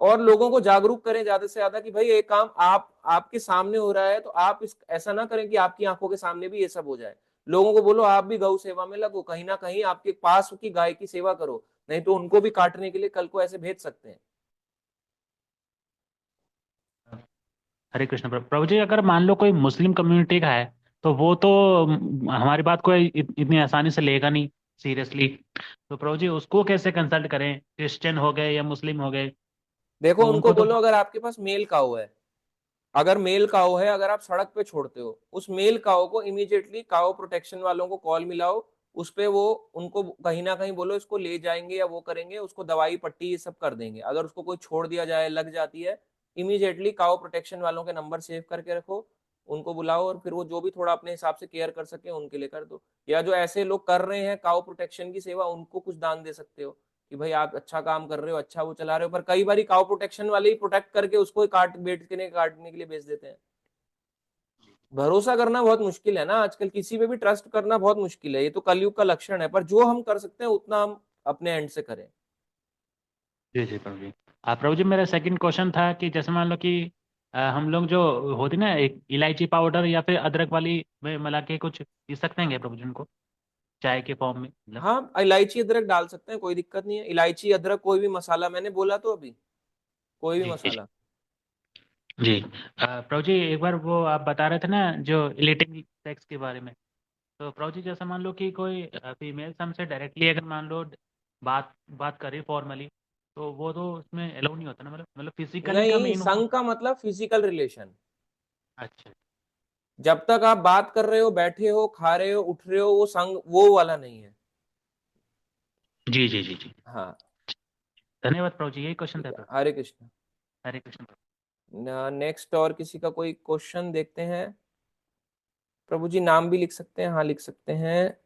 और लोगों को जागरूक करें ज्यादा से ज्यादा कि भाई ये काम आपके सामने हो रहा है, तो आप इस ऐसा ना करें कि आपकी आंखों के सामने भी ये सब हो जाए। लोगों को बोलो आप भी गौ सेवा में लगो, कहीं ना कहीं आपके पास की गाय की सेवा करो, नहीं तो उनको भी काटने के लिए कल को ऐसे भेज सकते हैं। हरे कृष्ण प्रभु जी, अगर मान लो कोई मुस्लिम कम्युनिटी का है, तो वो तो हमारी बात को इतनी आसानी से लेगा नहीं सीरियसली। तो प्रभु जी उसको कैसे कंसल्ट करें, क्रिश्चियन हो गए या मुस्लिम हो गए, देखो तो उनको उनको तो। बोलो अगर आपके पास मेल काऊ है, अगर मेल काऊ है, अगर आप सड़क पे छोड़ते हो उस मेल काऊ को, इमीडिएटली काऊ प्रोटेक्शन वालों को कॉल मिलाओ, उस पे वो, उनको कहीं ना कहीं बोलो इसको ले जाएंगे या वो करेंगे, उसको दवाई पट्टी ये सब कर देंगे। अगर उसको कोई छोड़ दिया जाए, लग जाती है, इमीडिएटली काऊ प्रोटेक्शन वालों के नंबर सेव करके रखो, उनको बुलाओ, और फिर वो जो भी थोड़ा अपने हिसाब से केयर कर सके उनके लिए कर दो। या जो ऐसे लोग कर रहे हैं काऊ प्रोटेक्शन की सेवा, उनको कुछ दान दे सकते हो कि भाई आप अच्छा काम कर रहे हो, अच्छा वो चला रहे हो। पर कई बार काउ प्रोटेक्शन वाले ही प्रोटेक्ट करके उसको काट बेचने काटने के लिए बेच देते हैं। भरोसा करना बहुत मुश्किल है ना आजकल, किसी पे भी ट्रस्ट करना बहुत मुश्किल है, ये तो कलयुग का लक्षण है। पर जो हम कर सकते हैं उतना हम अपने एंड से करें। जी जी प्रभु जी। प्रभु जी मेरा सेकंड क्वेश्चन था कि जैसे मान लो कि हम लोग जो होती ना एक इलायची पाउडर या फिर अदरक वाली में मिला के कुछ पी सकते हैं क्या प्रभु जी उनको, चाय के फॉर्म में मतलब। हाँ, इलायची अदरक डाल सकते हैं, कोई दिक्कत नहीं है। इलायची अदरक कोई भी मसाला, मैंने बोला तो अभी, कोई भी जी जी मसाला। जी। प्रभु जी एक बार वो आप बता रहे थे ना जो इलिटिंग सेक्स के बारे में, तो प्रभु जी जैसे मान लो कि कोई फीमेल हमसे डायरेक्टली अगर मान लो बात बात करे फॉर्मली, तो वो तो उसमें अलाउ नहीं होता ना, मतलब फिजिकली का नहीं, मेन वो। संग का मतलब फिजिकल रिलेशन। अच्छा। जब तक आप बात कर रहे हो, बैठे हो, खा रहे हो, उठ रहे हो, वो संग वो वाला नहीं है। जी जी जी जी। हाँ। धन्यवाद प्रभु जी, यही क्वेश्चन ठीक था है, प्रभु। हरे कृष्ण। हरे कृष्ण प्रभु। नेक्स्ट और किसी का कोई क्वेश्चन देखते हैं। प्रभु जी नाम भी लिख सकते हैं, हाँ लिख सकते हैं।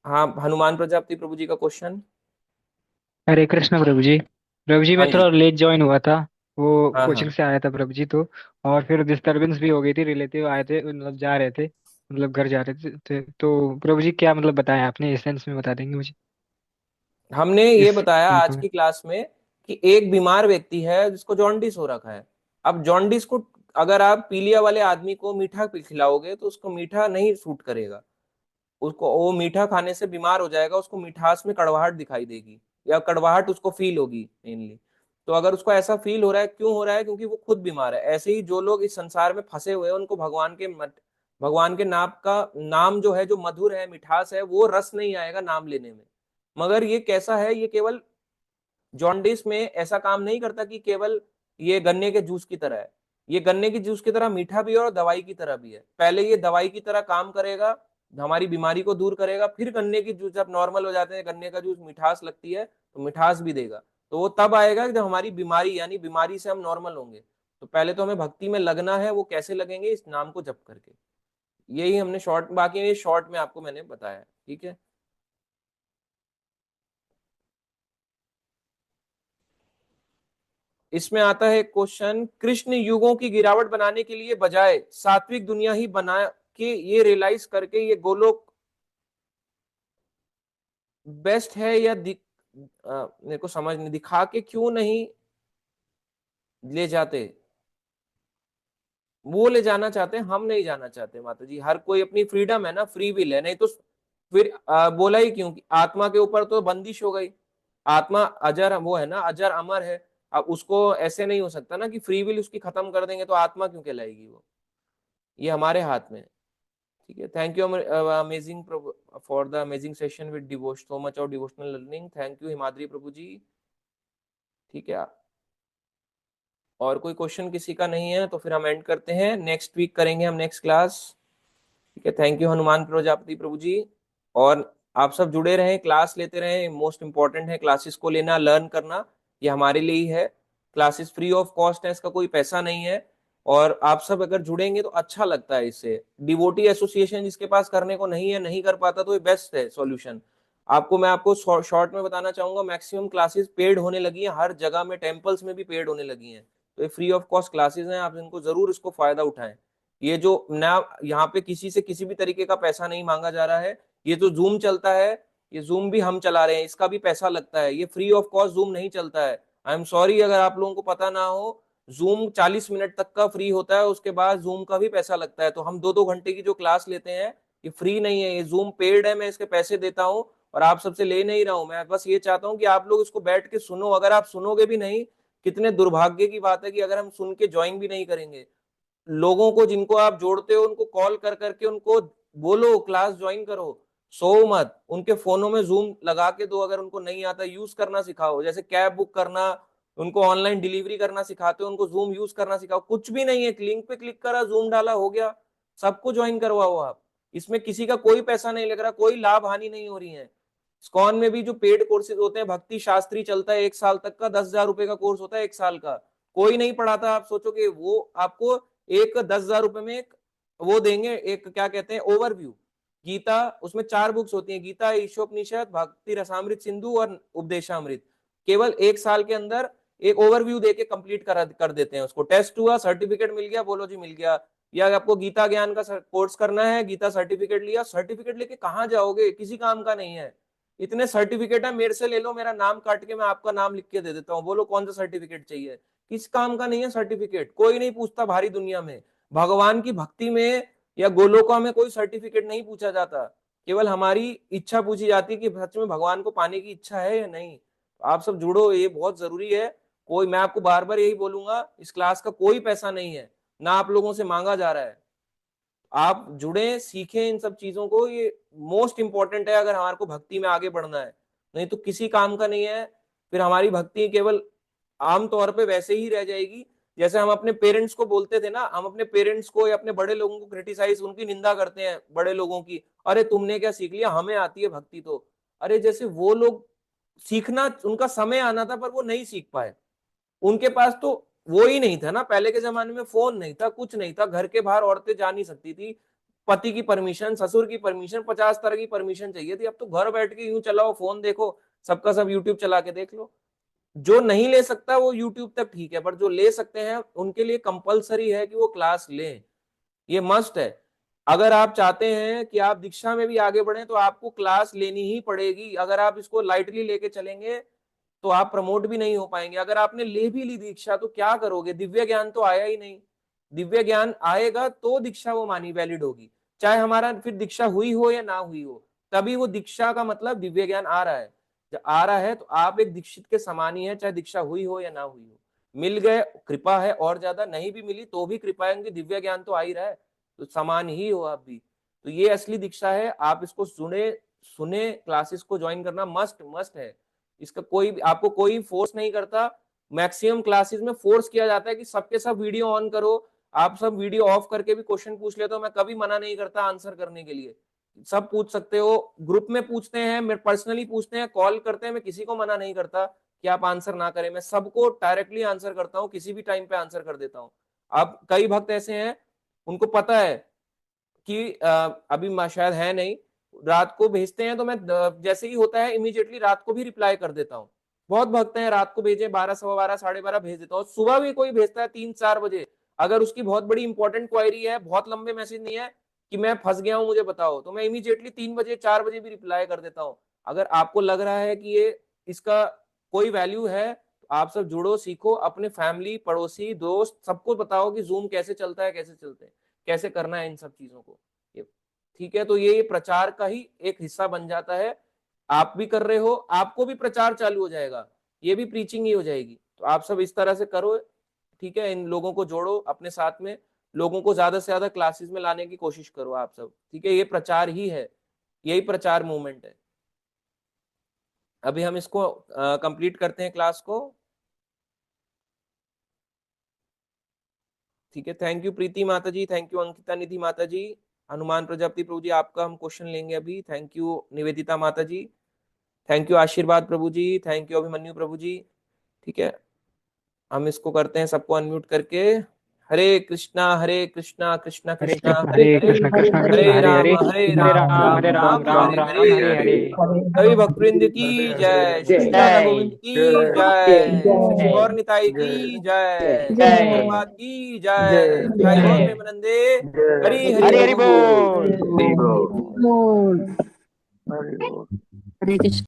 हाँ, हनुमान प्रजापति प्रभु जी का क्वेश्चन। हरे कृष्ण प्रभु जी। प्रभु जी मैं हाँ थोड़ा जी। लेट ज्वाइन हुआ था, वो हाँ कोचिंग हाँ। से आया था प्रभु जी तो। और फिर डिस्टरबेंस भी हो गई थी, रिलेटिव आए थे, मतलब जा रहे थे, मतलब घर जा रहे तो प्रभु जी क्या मतलब बताया आपने, एसेंस में बता देंगे मुझे हमने ये इस बताया टॉपिक आज में। की क्लास में कि एक बीमार व्यक्ति है जिसको जॉन्डिस हो रखा है। अब जॉन्डिस को, अगर आप पीलिया वाले आदमी को मीठा खिलाओगे तो उसको मीठा नहीं सूट करेगा, उसको वो मीठा खाने से बीमार हो जाएगा, उसको मिठास में कड़वाहट दिखाई देगी, या कड़वाहट उसको फील होगी मेनली। तो अगर उसको ऐसा फील हो रहा है, क्यों हो रहा है? क्योंकि वो खुद बीमार है। ऐसे ही जो लोग इस संसार में फंसे हुए हैं, उनको भगवान के नाम जो है, जो मधुर है, मिठास है, वो रस नहीं आएगा नाम लेने में। मगर ये कैसा है, ये केवल जॉन्डिस में ऐसा काम नहीं करता कि केवल ये गन्ने के जूस की तरह है। ये गन्ने की जूस की तरह मीठा भी है और दवाई की तरह भी है। पहले ये दवाई की तरह काम करेगा, हमारी बीमारी को दूर करेगा, फिर गन्ने की जूस जब नॉर्मल हो जाते हैं, गन्ने का जूस मिठास लगती है तो मिठास भी देगा। तो वो तब आएगा जब हमारी बीमारी, यानी बीमारी से हम नॉर्मल होंगे। तो पहले तो हमें भक्ति में लगना है। वो कैसे लगेंगे? इस नाम को जप करके। यही हमने शॉर्ट, बाकी ये शॉर्ट में आपको मैंने बताया, ठीक है। इसमें आता है क्वेश्चन, कृष्ण युगों की गिरावट बनाने के लिए बजाय सात्विक दुनिया ही बना के ये रियलाइज करके ये गोलोक बेस्ट है, या मेरे को समझ नहीं, दिखा के क्यों नहीं ले जाते? वो ले जाना चाहते हैं, हम नहीं जाना चाहते माता जी। हर कोई अपनी फ्रीडम है ना, फ्री विल है। नहीं तो फिर बोला ही क्यों कि आत्मा के ऊपर तो बंदिश हो गई। आत्मा अजर, वो है ना, अजर अमर है। अब उसको ऐसे नहीं हो सकता ना कि फ्री विल उसकी खत्म कर देंगे तो आत्मा क्यों कहलाएगी वो? ये हमारे हाथ में है, ठीक है। Thank you amazing for the amazing session with डिवोश, so much of devotional learning. Thank you Himadri Prabhu ji, ठीक है। और कोई क्वेश्चन किसी का नहीं है तो फिर हम एंड करते हैं। नेक्स्ट वीक करेंगे हम नेक्स्ट क्लास, ठीक है। थैंक यू हनुमान प्रजापति प्रभु जी। और आप सब जुड़े रहें, क्लास लेते रहें। मोस्ट इंपॉर्टेंट है क्लासेस को लेना, लर्न करना, ये हमारे लिए ही है। क्लासेस फ्री ऑफ कॉस्ट है, इसका कोई पैसा नहीं है। और आप सब अगर जुड़ेंगे तो अच्छा लगता है इससे। डिवोटी एसोसिएशन जिसके पास करने को नहीं है, नहीं कर पाता, तो ये बेस्ट है सॉल्यूशन। मैं आपको शॉर्ट में बताना चाहूंगा, मैक्सिमम क्लासेस पेड होने लगी है हर जगह में, टेम्पल्स में भी पेड होने लगी हैं। तो ये फ्री ऑफ कॉस्ट क्लासेस हैं, आप इनको जरूर इसको फायदा उठाएं। ये जो ना, यहाँ पे किसी से किसी भी तरीके का पैसा नहीं मांगा जा रहा है। ये जो जूम चलता है, ये जूम भी हम चला रहे हैं, इसका भी पैसा लगता है। ये फ्री ऑफ कॉस्ट जूम नहीं चलता है। आई एम सॉरी अगर आप लोगों को पता ना हो। जूम 40 मिनट तक का फ्री होता है, उसके बाद जूम का भी पैसा लगता है। तो हम 2-2 घंटे की जो क्लास लेते हैं, ये फ्री नहीं है, ये जूम पेड है। मैं इसके पैसे देता हूँ और आप सबसे ले नहीं रहा हूं। मैं बस ये चाहता हूँ कि आप लोग इसको बैठ के सुनो। अगर आप सुनोगे भी नहीं, कितने दुर्भाग्य की बात है कि अगर हम सुन के ज्वाइन भी नहीं करेंगे। लोगों को जिनको आप जोड़ते हो उनको कॉल कर करके उनको बोलो क्लास ज्वाइन करो। सो मत, उनके फोनों में जूम लगा के दो। अगर उनको नहीं आता, यूज करना सिखाओ। जैसे कैब बुक करना, उनको ऑनलाइन डिलीवरी करना सिखाते हो, उनको जूम यूज करना सिखाओ। कुछ भी नहीं है, लिंक पे क्लिक करा, जूम डाला, हो गया। सबको ज्वाइन करवाओ आप। इसमें किसी का कोई पैसा नहीं लग रहा, कोई लाभ हानि नहीं हो रही है। स्कॉन में भी जो पेड कोर्सेज होते हैं, भक्ति शास्त्री चलता है 1 साल तक का, 10,000 रुपए का कोर्स होता है 1 साल का। कोई नहीं पढ़ाता। आप सोचोगे वो आपको एक 10,000 रुपए में एक वो देंगे, एक क्या कहते हैं, ओवरव्यू। गीता, उसमें 4 बुक्स होती हैं, गीता, ईशोपनिषद, भक्ति रसामृत सिंधु और उपदेशामृत। केवल 1 साल के अंदर एक ओवरव्यू देके कंप्लीट कर देते हैं उसको। टेस्ट हुआ, सर्टिफिकेट मिल गया, बोलो जी मिल गया। या आपको गीता ज्ञान का कोर्स करना है, गीता सर्टिफिकेट लिया, सर्टिफिकेट लेके कहाँ जाओगे? किसी काम का नहीं है। इतने सर्टिफिकेट है, मेरे से ले लो, मेरा नाम काट के मैं आपका नाम लिख के दे देता हूँ। बोलो कौन सा सर्टिफिकेट चाहिए? किस काम का नहीं है सर्टिफिकेट, कोई नहीं पूछता भारी दुनिया में। भगवान की भक्ति में या गोलोका में कोई सर्टिफिकेट नहीं पूछा जाता। केवल हमारी इच्छा पूछी जाती है कि सच में भगवान को पाने की इच्छा है या नहीं। आप सब जुड़ो, ये बहुत जरूरी है। कोई, मैं आपको बार बार यही बोलूंगा, इस क्लास का कोई पैसा नहीं है, ना आप लोगों से मांगा जा रहा है। आप जुड़े, सीखें इन सब चीजों को, ये मोस्ट इंपॉर्टेंट है अगर हमारे को भक्ति में आगे बढ़ना है। नहीं तो किसी काम का नहीं है। फिर हमारी भक्ति केवल आमतौर पे वैसे ही रह जाएगी जैसे हम अपने पेरेंट्स को बोलते थे ना। हम अपने पेरेंट्स को या अपने बड़े लोगों को क्रिटिसाइज, उनकी निंदा करते हैं बड़े लोगों की। अरे तुमने क्या सीख लिया, हमें आती है भक्ति तो। अरे जैसे वो लोग, सीखना उनका समय आना था पर वो नहीं सीख पाए। उनके पास तो वो ही नहीं था ना, पहले के जमाने में फोन नहीं था, कुछ नहीं था, घर के बाहर औरतें जा नहीं सकती थी। पति की परमिशन, ससुर की परमिशन, 50 तरह की परमिशन चाहिए थी। अब तो घर बैठ के यूं चलाओ, फोन देखो, सबका सब यूट्यूब चला के देख लो। जो नहीं ले सकता वो यूट्यूब तक ठीक है, पर जो ले सकते हैं उनके लिए कंपलसरी है कि वो क्लास लें। ये मस्ट है। अगर आप चाहते हैं कि आप दीक्षा में भी आगे बढ़े तो आपको क्लास लेनी ही पड़ेगी। अगर आप इसको लाइटली लेके चलेंगे तो आप प्रमोट भी नहीं हो पाएंगे। अगर आपने ले भी ली दीक्षा तो क्या करोगे? दिव्य ज्ञान तो आया ही नहीं। दिव्य ज्ञान आएगा तो दीक्षा वो मानी वैलिड होगी। चाहे हमारा फिर दीक्षा हुई हो या ना हुई हो, तभी वो दीक्षा का मतलब दिव्य ज्ञान आ रहा है। जब आ रहा है तो आप एक दीक्षित के समान ही है, चाहे दीक्षा हुई हो या ना हुई हो। मिल गए कृपा है, और ज्यादा नहीं भी मिली तो भी कृपा है, क्योंकि दिव्य ज्ञान तो आ ही रहा है, तो समान ही हो आप भी। तो ये असली दीक्षा है, आप इसको सुने क्लासेस को ज्वाइन करना मस्ट है। इसका आपको कोई फोर्स नहीं करता। मैक्सिमम क्लासेस में फोर्स किया जाता है कि सबके सब वीडियो ऑन करो, आप सब वीडियो ऑफ करके भी क्वेश्चन पूछ लेते हो, मैं कभी मना नहीं करता आंसर करने के लिए, सब पूछ सकते हो। ग्रुप में पूछते हैं, मेरे पर्सनली पूछते हैं, कॉल करते हैं, मैं किसी को मना नहीं करता कि आप आंसर ना करें, मैं सबको डायरेक्टली आंसर करता हूँ, किसी भी टाइम पे आंसर कर देता हूँ। अब कई भक्त ऐसे हैं उनको पता है कि अभी शायद है नहीं, रात को भेजते हैं तो मैं जैसे ही होता है इमीडिएटली रात को भी रिप्लाई कर देता हूँ। बहुत भक्त हैं रात को भेजे, 12, 12:15, 12:30 भेज देता हूँ। सुबह भी कोई भेजता है 3-4 बजे, अगर उसकी बहुत बड़ी इंपॉर्टेंट क्वेरी है, बहुत लंबे मैसेज नहीं है कि मैं फंस गया हूं मुझे बताओ, तो मैं इमीडिएटली 3 बजे 4 बजे भी रिप्लाई कर देता हूँ। अगर आपको लग रहा है कि ये इसका कोई वैल्यू है तो आप सब जुड़ो, सीखो, अपने फैमिली, पड़ोसी, दोस्त सबको बताओ कि जूम कैसे चलता है, कैसे चलते हैं, कैसे करना है इन सब चीजों को। ठीक है, तो ये प्रचार का ही एक हिस्सा बन जाता है। आप भी कर रहे हो, आपको भी प्रचार चालू हो जाएगा, ये भी प्रीचिंग ही हो जाएगी। तो आप सब इस तरह से करो, ठीक है, इन लोगों को जोड़ो अपने साथ में, लोगों को ज्यादा से ज्यादा क्लासेस में लाने की कोशिश करो आप सब, ठीक है। ये प्रचार ही है, यही प्रचार मूवमेंट है। अभी हम इसको कंप्लीट करते हैं क्लास को, ठीक है। थैंक यू प्रीति माता जी, थैंक यू अंकिता निधि माता जी, हनुमान प्रजापति प्रभु जी, आपका हम क्वेश्चन लेंगे अभी। थैंक यू निवेदिता माता जी, थैंक यू आशीर्वाद प्रभु जी, थैंक यू अभिमन्यु प्रभु जी, ठीक है। हम इसको करते हैं सबको अनम्यूट करके। हरे कृष्णा कृष्णा हरे कृष्णा हरे हरे हरे, कृष्ण कृष्ण हरे कृष्ण हरे राम हरे, हरे हरे राम राम राम हरे राम, राम राम हरे राम हरे, हरे हरे। कवि भक्तवृंद की जय, श्री राधा गोविंद की जय, श्री गौर निताई की जय, श्री प्रभुपाद की जय, जय गौर प्रेमानंदे, हरि हरि हरे हरि बोल। बोल। हरि बोल। हरे कृष्ण।